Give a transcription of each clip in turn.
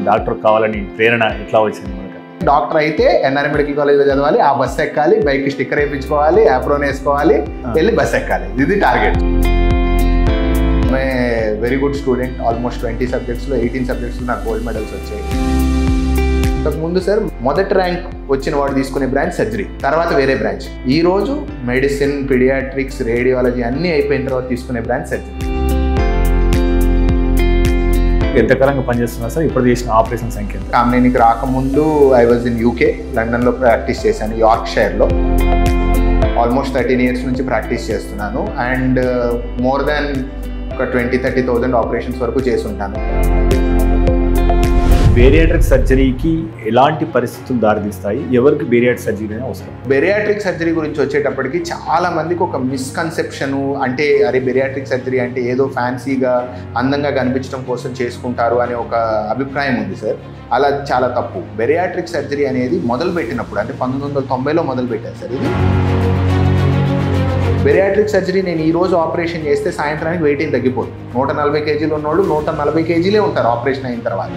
Doctor కావాలని ప్రేరణ ఎట్లా వచ్చింది మనకు? డాక్టర్ అయితే ఎన్ఆర్ఐ మెడికల్ కాలేజ్లో చదవాలి, ఆ బస్ ఎక్కాలి, బైక్ స్టిక్కర్ వేయించుకోవాలి, యాప్రోన్ వేసుకోవాలి, వెళ్ళి బస్ ఎక్కాలి, ఇది target. Very good student, almost 20 సబ్జెక్ట్స్లో 18 సబ్జెక్ట్స్లో నాకు గోల్డ్ మెడల్స్ వచ్చాయి. ఇంతకుముందు సార్ మొదటి ర్యాంక్ వచ్చిన వాడు తీసుకునే బ్రాంచ్ సర్జరీ, తర్వాత వేరే బ్రాంచ్. ఈ రోజు మెడిసిన్, పీడియాట్రిక్స్, రేడియాలజీ అన్నీ అయిపోయిన తర్వాత తీసుకునే బ్రాంచ్ సర్జరీ. ఎంతకాలంగా పనిచేస్తున్నా సార్? ఇప్పుడు చేసిన ఆపరేషన్ సంఖ్య? కామినేనికి రాకముందు ఐ వాజ్ ఇన్ యూకే, లండన్లో ప్రాక్టీస్ చేశాను, యార్క్షైర్లో. ఆల్మోస్ట్ 13 years నుంచి ప్రాక్టీస్ చేస్తున్నాను. అండ్ మోర్ దాన్ ఒక 20,000-30,000 ఆపరేషన్స్ వరకు చేసి ఉంటాను. బేరియాట్రిక్ సర్జరీకి ఎలాంటి పరిస్థితులు దారితీస్తాయి? ఎవరికి బేరియాట్రిక్ సర్జరీ అవసరం? బేరియాట్రిక్ సర్జరీ గురించి వచ్చేటప్పటికి చాలా మందికి ఒక మిస్కన్సెప్షను, అంటే అరే బేరియాట్రిక్ సర్జరీ అంటే ఏదో ఫ్యాన్సీగా అందంగా కనిపించడం కోసం చేసుకుంటారు అనే ఒక అభిప్రాయం ఉంది సార్. అలా చాలా తప్పు. బేరియాట్రిక్ సర్జరీ అనేది మొదలుపెట్టినప్పుడు అంటే 1990లో మొదలుపెట్టారు సార్. ఇది బేరియాట్రిక్ సర్జరీ నేను ఈరోజు ఆపరేషన్ చేస్తే సాయంత్రానికి వెయిట్ తగ్గిపోతుంది. 140 kgs ఉన్నోళ్ళు 140 kgs ఉంటారు ఆపరేషన్ అయిన తర్వాత.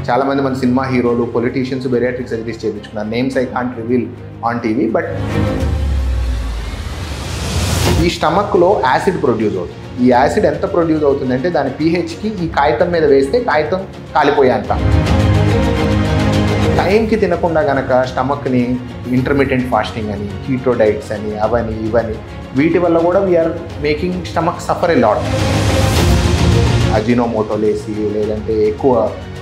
చాలామంది మన cinema heroes, politicians bariatric surgeries చేయించుకున్నారు. Names I can't reveal on TV. But ఈ స్టమక్లో యాసిడ్ ప్రొడ్యూస్ అవుతుంది. ఈ యాసిడ్ ఎంత ప్రొడ్యూస్ అవుతుందంటే దాని pHకి ఈ కాగితం మీద వేస్తే కాగితం కాలిపోయేంత. టైంకి తినకుండా కనుక స్టమక్ని ఇంటర్మీడియట్ ఫాస్టింగ్ అని, కీటో డైట్స్ అని, అవని ఇవని, వీటి వల్ల కూడా we are making stomach suffer a lot. అజినోమోటోలు వేసి, లేదంటే ఎక్కువ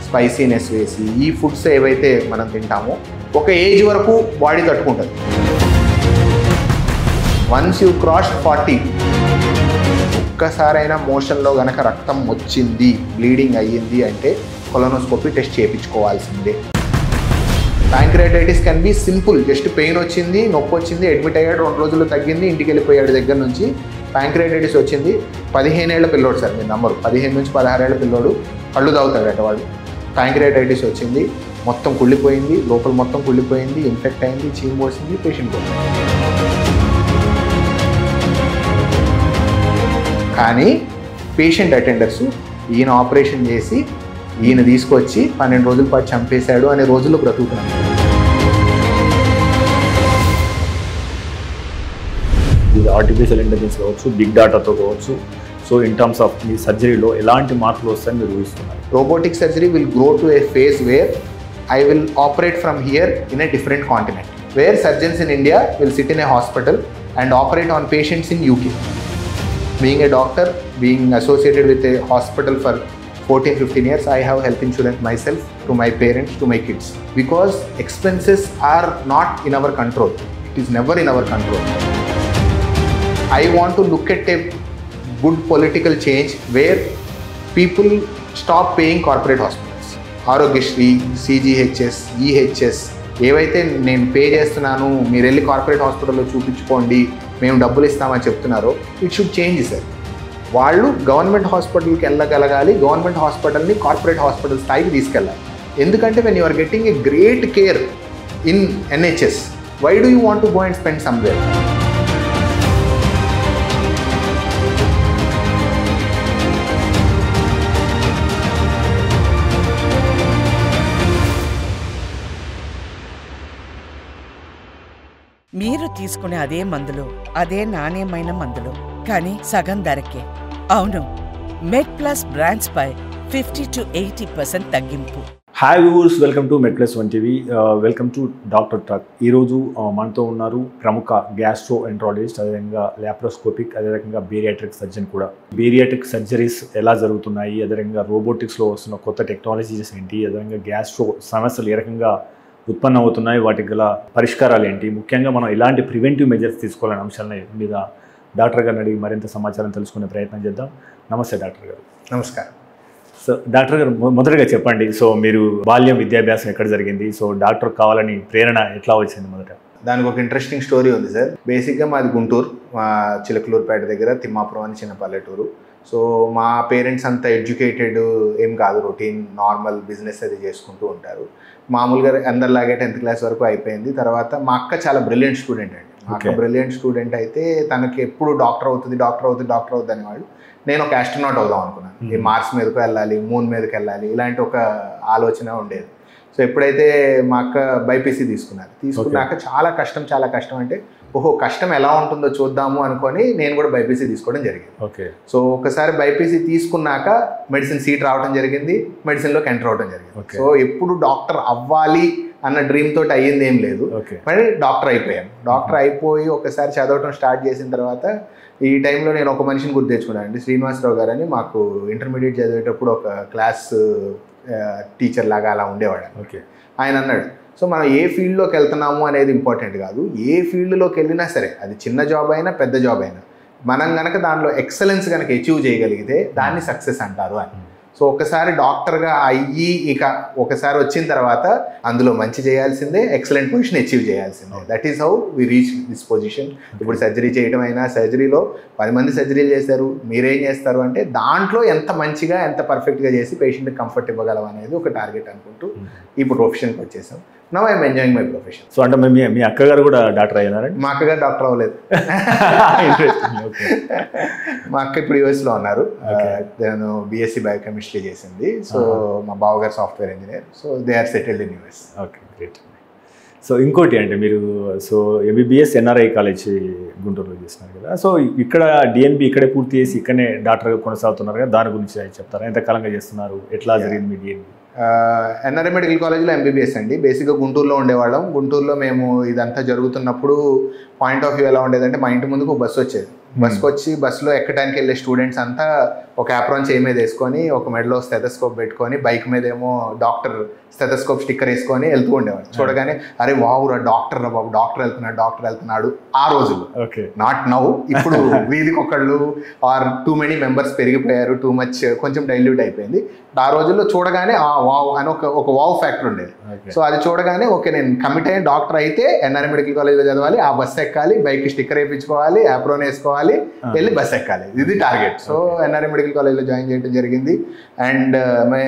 స్పైసీనెస్ వేసి, ఈ ఫుడ్స్ ఏవైతే మనం తింటామో ఒక ఏజ్ వరకు బాడీ తట్టుకుంటుంది. వన్స్ యూ క్రాస్ 40, ఒక్కసారైనా మోషన్లో కనుక రక్తం వచ్చింది, బ్లీడింగ్ అయ్యింది అంటే కొలనోస్కోపీ టెస్ట్ చేయించుకోవాల్సిందే. Pancreatitis can be simple, just pain వచ్చింది, నొప్పి వచ్చింది, అడ్మిట్ అయ్యాడు, 2 రోజులు తగ్గింది, ఇంటికి వెళ్ళిపోయాడు. దగ్గర నుంచి ప్యాంక్రియాటైటిస్ వచ్చింది, 15 ఏళ్ల పిల్లోడు సార్, మీరు నమ్మరు, 15 నుంచి 16 ఏళ్ల పిల్లోడు, కళ్ళు తాగుతాడట వాడు. ప్యాంక్రియాటైటిస్ వచ్చింది, మొత్తం కుళ్ళిపోయింది, లోపల మొత్తం కుళ్ళిపోయింది, ఇన్ఫెక్ట్ అయింది, చీము పోసింది, పేషెంట్ పోయింది. కానీ పేషెంట్ అటెండర్స్ ఈయన ఆపరేషన్ చేసి ఈయన తీసుకొచ్చి 12 రోజుల పాటు చంపేశాడు అనే రోజుల్లో బ్రతుకుతున్నాం. ఇది ఆర్టిఫిషియల్ ఇంటెలిజెన్స్ కావచ్చు, బిగ్ డాటాతో కావచ్చు. సో ఇన్ టర్మ్స్ ఆఫ్ మీ సర్జరీలో ఎలాంటి మార్పులు వస్తాయని మీరు ఊహిస్తున్నారు? Robotic surgery will grow to a phase where I will operate from here in a different continent, where surgeons in India will sit in a hospital and operate on patients in UK. Being a doctor, being associated with a hospital for 14-15 years, I have health insurance myself, to my parents, to my kids. Because expenses are not in our control. It is never in our control. I want to look at a good political change where people stop paying corporate hospitals. Arogyashree, CGHS, EHS, ఏవైతే నేను pay చేస్తున్నాను, మీరు వెళ్ళి corporate హాస్పిటల్లో చూపించుకోండి, మేము డబ్బులు ఇస్తామని చెప్తున్నారో, ఇట్ షుడ్ చేంజ్ సార్. వాళ్ళు గవర్నమెంట్ హాస్పిటల్కి వెళ్ళగలగాలి, గవర్నమెంట్ హాస్పిటల్ని కార్పొరేట్ హాస్పిటల్ స్థాయికి తీసుకెళ్ళాలి. ఎందుకంటే when you are getting a great care in NHS, why do you want to go and spend somewhere? మీరు తీసుకునే అదే మందులు, అదే నాణ్యమైన మందులు, కానీ సగం ధరకే. అవును, మెడ్ప్లస్ బ్రాండ్స్ పై 50 to 80% తగ్గింపు. Hi viewers, welcome to MedPlus 1TV. Welcome to doctor truck. ఈరోజు మనతో ఉన్నారు ప్రముఖ గ్యాస్ట్రో ఎంట్రాలజిస్ట్, అదేవిధంగా ల్యాప్రోస్కోపిక్, అదేవిధంగా బేరియాట్రిక్ సర్జన్ కూడా. బేరియాట్రిక్ సర్జరీస్ ఎలా జరుగుతున్నాయి, అదేవిధంగా రోబోటిక్స్లో వస్తున్న కొత్త టెక్నాలజీస్ ఏంటి, అదేవిధంగా గ్యాస్ట్రో సమస్యలు ఏ రకంగా ఉత్పన్నం అవుతున్నాయి, వాటికి గల పరిష్కారాలు ఏంటి, ముఖ్యంగా మనం ఎలాంటి ప్రివెంటివ్ మెజర్స్ తీసుకోవాలనే అంశాల మీద డాక్టర్ గారిని అడిగి మరింత సమాచారం తెలుసుకునే ప్రయత్నం చేద్దాం. నమస్తే డాక్టర్ గారు. నమస్కారం. సో డాక్టర్ గారు, మొదటగా చెప్పండి, సో మీరు బాల్యం విద్యాభ్యాసం ఎక్కడ జరిగింది, సో డాక్టర్ కావాలని ప్రేరణ ఎట్లా వచ్చింది మొదట? దానికి ఒక ఇంట్రెస్టింగ్ స్టోరీ ఉంది సార్. బేసిక్గా మాది గుంటూరు, మా చిలకలూరుపేట దగ్గర తిమ్మాపురం అని చిన్న పల్లెటూరు. సో మా పేరెంట్స్ అంతా ఎడ్యుకేటెడ్ ఏం కాదు, రొటీన్ నార్మల్ బిజినెస్ అది చేసుకుంటూ ఉంటారు. మామూలుగా అందరిలాగే 10th క్లాస్ వరకు అయిపోయింది. తర్వాత మా అక్క చాలా బ్రిలియంట్ స్టూడెంట్ అండి, మా అక్క బ్రిలియంట్ స్టూడెంట్ అయితే తనకి ఎప్పుడు డాక్టర్ అవుతుంది అనేవాళ్ళు. నేను ఒక ఆస్ట్రోనాట్ అవుదాం అనుకున్నాను. ఈ మార్స్ మీదకి వెళ్ళాలి, మూన్ మీదకి వెళ్ళాలి, ఇలాంటి ఒక ఆలోచన ఉండేది. సో ఎప్పుడైతే మా అక్క బైపీసీ తీసుకున్నాక చాలా కష్టం అంటే ఓహో కష్టం ఎలా ఉంటుందో చూద్దాము అనుకొని నేను కూడా బైపీసీ తీసుకోవడం జరిగింది. సో ఒకసారి బైపీసీ తీసుకున్నాక మెడిసిన్ సీట్ రావడం జరిగింది, మెడిసిన్లోకి ఎంటర్ అవడం జరిగింది. సో ఎప్పుడు డాక్టర్ అవ్వాలి అన్న డ్రీమ్ తోటి అయ్యింది ఏం లేదు, మరి డాక్టర్ అయిపోయాను. డాక్టర్ అయిపోయి ఒకసారి చదవటం స్టార్ట్ చేసిన తర్వాత ఈ టైంలో నేను ఒక మనిషిని గుర్తు తెచ్చుకున్నాను అండి. శ్రీనివాసరావు గారు అని మాకు ఇంటర్మీడియట్ చదివేటప్పుడు ఒక క్లాస్ టీచర్ లాగా అలా ఉండేవాడు. ఆయన అన్నాడు, సో మనం ఏ ఫీల్డ్లోకి వెళ్తున్నాము అనేది ఇంపార్టెంట్ కాదు, ఏ ఫీల్డ్లోకి వెళ్ళినా సరే అది చిన్న జాబ్ అయినా పెద్ద జాబ్ అయినా మనం కనుక దానిలో ఎక్సలెన్స్ కనుక అచీవ్ చేయగలిగితే దాన్ని సక్సెస్ అంటారు అని. సో ఒకసారి డాక్టర్గా అయ్యి ఇక ఒకసారి వచ్చిన తర్వాత అందులో మంచి చేయాల్సిందే, ఎక్సలెంట్ పొజిషన్ అచీవ్ చేయాల్సిందే. That is how we reach this position. ఇప్పుడు సర్జరీ చేయడం అయినా, సర్జరీలో 10 మంది సర్జరీలు చేశారు, మీరేం చేస్తారు అంటే దాంట్లో ఎంత మంచిగా ఎంత పర్ఫెక్ట్గా చేసి పేషెంట్కి కంఫర్ట్ ఇవ్వగలం అనేది ఒక టార్గెట్ అనుకుంటూ ఇప్పుడు ప్రొఫెషన్కి వచ్చేసాం. Now I'm enjoying my profession. So అంటే మీ అక్కగారు కూడా డాక్టర్ అయ్యారండి? మా అక్కగారు డాక్టర్ అవ్వలేదు. మా అక్క ఇప్పుడు యూఎస్లో ఉన్నారు. నేను బీఎస్సీ బయోకెమిస్ట్రీ చేసింది. సో మా బావగారు software engineer. So they are settled in US. Okay, great. So ఇంకోటి అంటే మీరు ఎంబీబీఎస్ ఎన్ఆర్ఐ కాలేజ్ గుంటూరులో చేస్తున్నారు కదా, సో ఇక్కడ డిఎన్బి ఇక్కడే పూర్తి చేసి ఇక్కడనే డాక్టర్గా కొనసాగుతున్నారు కదా, దాని గురించి చెప్తారా? ఎంతకాలంగా చేస్తున్నారు, ఎట్లా జరిగింది మీ డిఎన్బి? ఎన్ఆర్ఐ మెడికల్ కాలేజ్లో ఎంబీబీఎస్ అండి. బేసిక్గా గుంటూరులో ఉండేవాళ్ళం. గుంటూరులో మేము ఇదంతా జరుగుతున్నప్పుడు పాయింట్ ఆఫ్ వ్యూ ఎలా ఉండేదంటే మా ఇంటి ముందుకు బస్సు వచ్చేది. బస్కి వచ్చి బస్సులో ఎక్కడానికి వెళ్ళే స్టూడెంట్స్ అంతా ఒక యాప్రాన్ చేయి మీద వేసుకొని, ఒక మెడలో స్టెథోస్కోప్ పెట్టుకొని, బైక్ మీద ఏమో డాక్టర్ స్టెథోస్కోప్ స్టిక్కర్ వేసుకొని వెళ్తూ ఉండేవాడు. చూడగానే అరే వావురా డాక్టర్ రా బాబు, డాక్టర్ వెళ్తున్నాడు ఆ రోజుల్లో. Not now. ఇప్పుడు వీధికి ఒకళ్ళు ఆర్ టూ మెనీ మెంబర్స్ పెరిగిపోయారు, టూ మచ్ కొంచెం డైల్యూట్ అయిపోయింది. ఆ రోజుల్లో చూడగానే వావ్ అని ఒక వావ్ ఫ్యాక్టర్ ఉండేది. సో అది చూడగానే ఓకే నేను కమిట్ అయిన డాక్టర్ అయితే ఎన్ఆర్ఐ మెడికల్ కాలేజ్లో చదవాలి, ఆ బస్ ఎక్కాలి, బైక్ స్టిక్కర్ వేయించుకోవాలి, యాప్రోన్ వేసుకోవాలి, వెళ్ళి బస్ ఎక్కాలి, ఇది టార్గెట్. సో ఎన్ఆర్ఐ మెడికల్ కాలేజ్లో జాయిన్ చేయడం జరిగింది. And me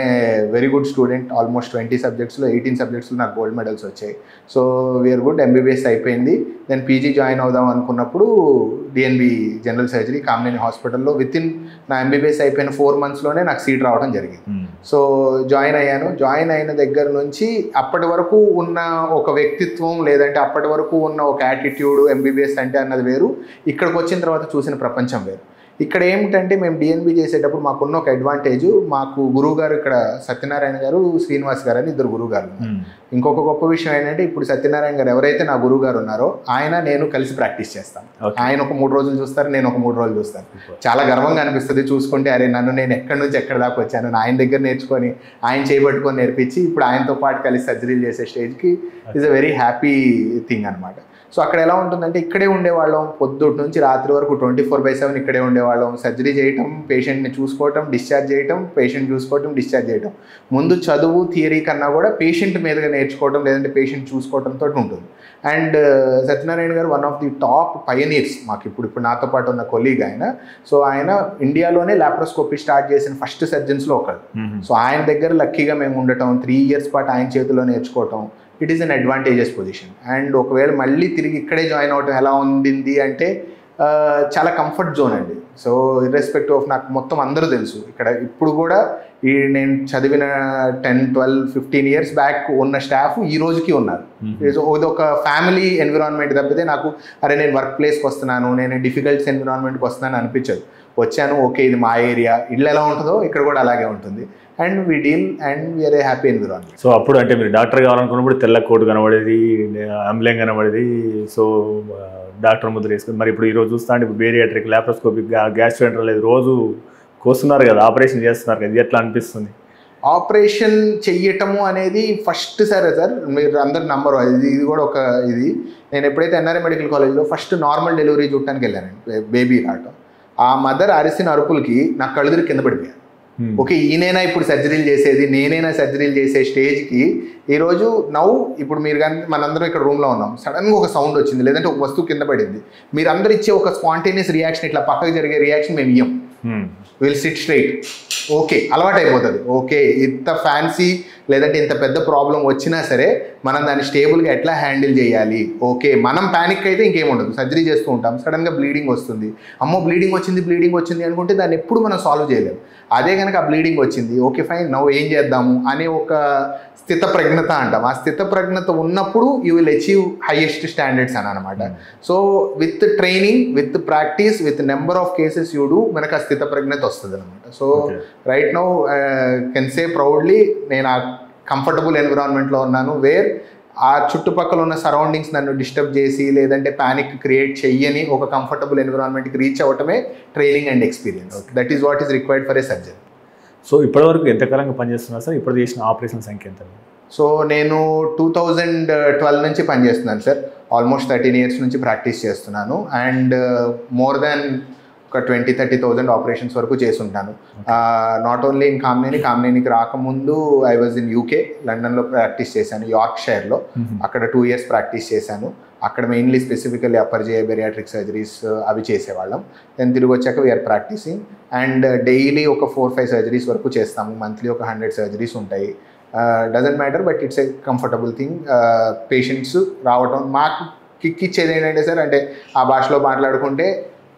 very good student. Almost 20 సబ్జెక్ట్స్లో 18 సబ్జెక్ట్స్లో నాకు గోల్డ్ మెడల్స్ వచ్చాయి. So we are good. ఎంబీబీఎస్ అయిపోయింది. నేను పీజీ జాయిన్ అవుదాం అనుకున్నప్పుడు డిఎన్బి జనరల్ సర్జరీ కామినేని హాస్పిటల్లో వితిన్ నా ఎంబీబీఎస్ అయిపోయిన 4 monthsలోనే నాకు సీట్ రావడం జరిగింది. సో జాయిన్ అయ్యాను. జాయిన్ అయిన దగ్గర నుంచి అప్పటి వరకు ఉన్న ఒక వ్యక్తిత్వం, లేదంటే అప్పటి వరకు ఉన్న ఒక యాటిట్యూడ్ ఎంబీబీఎస్ అంటే అన్నది వేరు, ఇక్కడికి వచ్చిన తర్వాత చూసిన ప్రపంచం వేరు. ఇక్కడ ఏమిటంటే మేము డిఎన్బి చేసేటప్పుడు మాకున్న ఒక అడ్వాంటేజ్, మాకు గురువు గారు ఇక్కడ సత్యనారాయణ గారు, శ్రీనివాస్ గారు అని 2 గురువు గారు. ఇంకొక గొప్ప విషయం ఏంటంటే ఇప్పుడు సత్యనారాయణ గారు ఎవరైతే నా గురువు గారు ఉన్నారో ఆయన నేను కలిసి ప్రాక్టీస్ చేస్తాను. ఆయన ఒక 3 రోజులు చూస్తారు, నేను ఒక 3 రోజులు చూస్తాను. చాలా గర్వంగా అనిపిస్తుంది చూసుకుంటే, అరే నేను ఎక్కడి నుంచి ఎక్కడి దాకా వచ్చాను, ఆయన దగ్గర నేర్చుకొని ఆయన చేయబట్టుకొని నేర్పించి ఇప్పుడు ఆయనతో పాటు కలిసి సర్జరీలు చేసే స్టేజ్కి is a very happy thing అనమాట. సో అక్కడ ఎలా ఉంటుందంటే ఇక్కడే ఉండేవాళ్ళం, పొద్దుటి నుంచి రాత్రి వరకు 24/7 ఇక్కడే ఉండేవాళ్ళం. సర్జరీ చేయటం, పేషెంట్ని చూసుకోవటం, డిశ్చార్జ్ చేయటం, పేషెంట్ చూసుకోవటం, డిశ్చార్జ్ చేయటం. ముందు చదువు థియరీ కన్నా కూడా పేషెంట్ మీదుగా నేర్చుకోవడం, లేదంటే పేషెంట్ చూసుకోవడంతో ఉంటుంది. అండ్ సత్యనారాయణ గారు one of the top pioneers మాకు. ఇప్పుడు నాతో పాటు ఉన్న కొలీగ్ ఆయన. సో ఆయన ఇండియాలోనే లాప్రోస్కోపీ స్టార్ట్ చేసిన ఫస్ట్ సర్జన్స్లో ఒకరు. సో ఆయన దగ్గర లక్కీగా మేము ఉండటం, 3 years పాటు ఆయన చేతిలో నేర్చుకోవటం, it is an advantages position. And ఒకవేళ మళ్ళీ తిరిగి ఇక్కడే జాయిన్ అవ్వటం ఎలా ఉంది అంటే చాలా కంఫర్ట్ జోన్ అండి. సో ఇర్రెస్పెక్టివ్ ఆఫ్ నాకు మొత్తం అందరూ తెలుసు ఇక్కడ. ఇప్పుడు కూడా నేను చదివిన 10, 12, 15 years బ్యాక్ ఉన్న స్టాఫ్ ఈ రోజుకి ఉన్నారు. ఇది ఒక ఫ్యామిలీ ఎన్విరాన్మెంట్ తప్పితే నాకు అరే నేను వర్క్ ప్లేస్కి వస్తున్నాను, నేను డిఫికల్ట్స్ ఎన్విరాన్మెంట్కి వస్తున్నాను అనిపించదు. వచ్చాను, ఓకే ఇది మా ఏరియా, ఇల్లు ఎలా ఉంటుందో ఇక్కడ కూడా అలాగే ఉంటుంది. And we deal and we are a happy environment. So అప్పుడు అంటే మీరు డాక్టర్ కావాలనుకున్నప్పుడు తెల్ల కోట్ కనబడేది, అంబులెన్స్ కనబడేది, సో డాక్టర్ ముద్ర వేసుకుని, మరి ఇప్పుడు ఈరోజు చూస్తా అంటే ఇప్పుడు బేరియాట్రిక్, లాప్రోస్కోపిక్, గ్యాస్ట్రోఎంటరాలజీ రోజు కోస్తున్నారు కదా, ఆపరేషన్ చేస్తున్నారు కదా, ఇది ఎట్లా అనిపిస్తుంది? ఆపరేషన్ చెయ్యటము అనేది ఫస్ట్ సార్ మీరు అందరు నంబర్ ఇది కూడా ఒక ఇది. నేను ఎప్పుడైతే ఎన్ఆర్ఐ మెడికల్ కాలేజ్లో ఫస్ట్ నార్మల్ డెలివరీ చూడటానికి వెళ్ళానండి, బేబీ రావటం, ఆ మదర్ అరిసిన అరుపులకి నాకు కళ్ళుదిరి కింద పడిపోయాను. ఓకే ఈయనైనా ఇప్పుడు సర్జరీలు చేసేది, నేనైనా సర్జరీలు చేసే స్టేజ్కి ఈరోజు ఇప్పుడు మీరు కానీ మనందరం ఇక్కడ రూమ్లో ఉన్నాం, సడన్గా ఒక సౌండ్ వచ్చింది, లేదంటే ఒక వస్తువు కింద పడింది, మీరందరూ ఇచ్చే ఒక స్పాంటేనియస్ రియాక్షన్, ఇట్లా పక్కకు జరిగే రియాక్షన్ మేము ఇయ్యం. Will sit straight. ఓకే అలవాటు అయిపోతుంది. ఓకే ఇంత ఫ్యాన్సీ లేదంటే ఇంత పెద్ద ప్రాబ్లం వచ్చినా సరే మనం దాన్ని స్టేబుల్గా ఎట్లా హ్యాండిల్ చేయాలి. ఓకే, మనం ప్యానిక్ అయితే ఇంకేముండదు, సర్జరీ చేస్తూ ఉంటాం, సడన్గా బ్లీడింగ్ వస్తుంది, అమ్మో బ్లీడింగ్ వచ్చింది అనుకుంటే దాన్ని ఎప్పుడు మనం సాల్వ్ చేయలేము. అదే కనుక ఆ బ్లీడింగ్ వచ్చింది, ఓకే ఫైన్, నవ్వు ఏం చేద్దాము అనే ఒక స్థితప్రజ్ఞత అంటాం. ఆ స్థితప్రజ్ఞత ఉన్నప్పుడు you will achieve highest standards అని అనమాట. So with training, with practice, with number of cases you do, మనకు ఆ స్థితప్రజ్ఞత వస్తుంది అనమాట. So right now can say proudly నేను ఆ కంఫర్టబుల్ ఎన్విరాన్మెంట్లో ఉన్నాను, వేర్ ఆ చుట్టుపక్కల ఉన్న సరౌండింగ్స్ నన్ను డిస్టర్బ్ చేసి లేదంటే ప్యానిక్ క్రియేట్ చెయ్యని ఒక కంఫర్టబుల్ ఎన్విరాన్మెంట్కి రీచ్ అవ్వటమే training and experience. That is what is required for a surgeon. So ఇప్పటివరకు ఎంతకాలంగా పనిచేస్తున్నారు సార్? ఇప్పుడు చేసిన ఆపరేషన్ సంఖ్య ఎంత? సో నేను 2012 నుంచి పనిచేస్తున్నాను సార్. ఆల్మోస్ట్ 13 years నుంచి ప్రాక్టీస్ చేస్తున్నాను. అండ్ మోర్ దాన్ ఒక 20-30,000 ఆపరేషన్స్ వరకు చేస్తుంటాను. నాట్ ఓన్లీ ఇన్ కామినేనికి రాకముందు ఐ వాజ్ ఇన్ యూకే, లండన్లో ప్రాక్టీస్ చేశాను, యార్క్షైర్లో. అక్కడ 2 years ప్రాక్టీస్ చేశాను. అక్కడ mainly specifically upper GI bariatric surgeries అవి చేసేవాళ్ళం. దెన్ తిరిగి వచ్చాక వీఆర్ ప్రాక్టీసింగ్ అండ్ డైలీ ఒక 4-5 సర్జరీస్ వరకు చేస్తాము. మంత్లీ ఒక 100 సర్జరీస్ ఉంటాయి. Doesn't matter, but it's a comfortable thing. Patients రావటం మాకు కిక్ ఇచ్చేది ఏంటంటే సార్, అంటే ఆ భాషలో మాట్లాడుకుంటే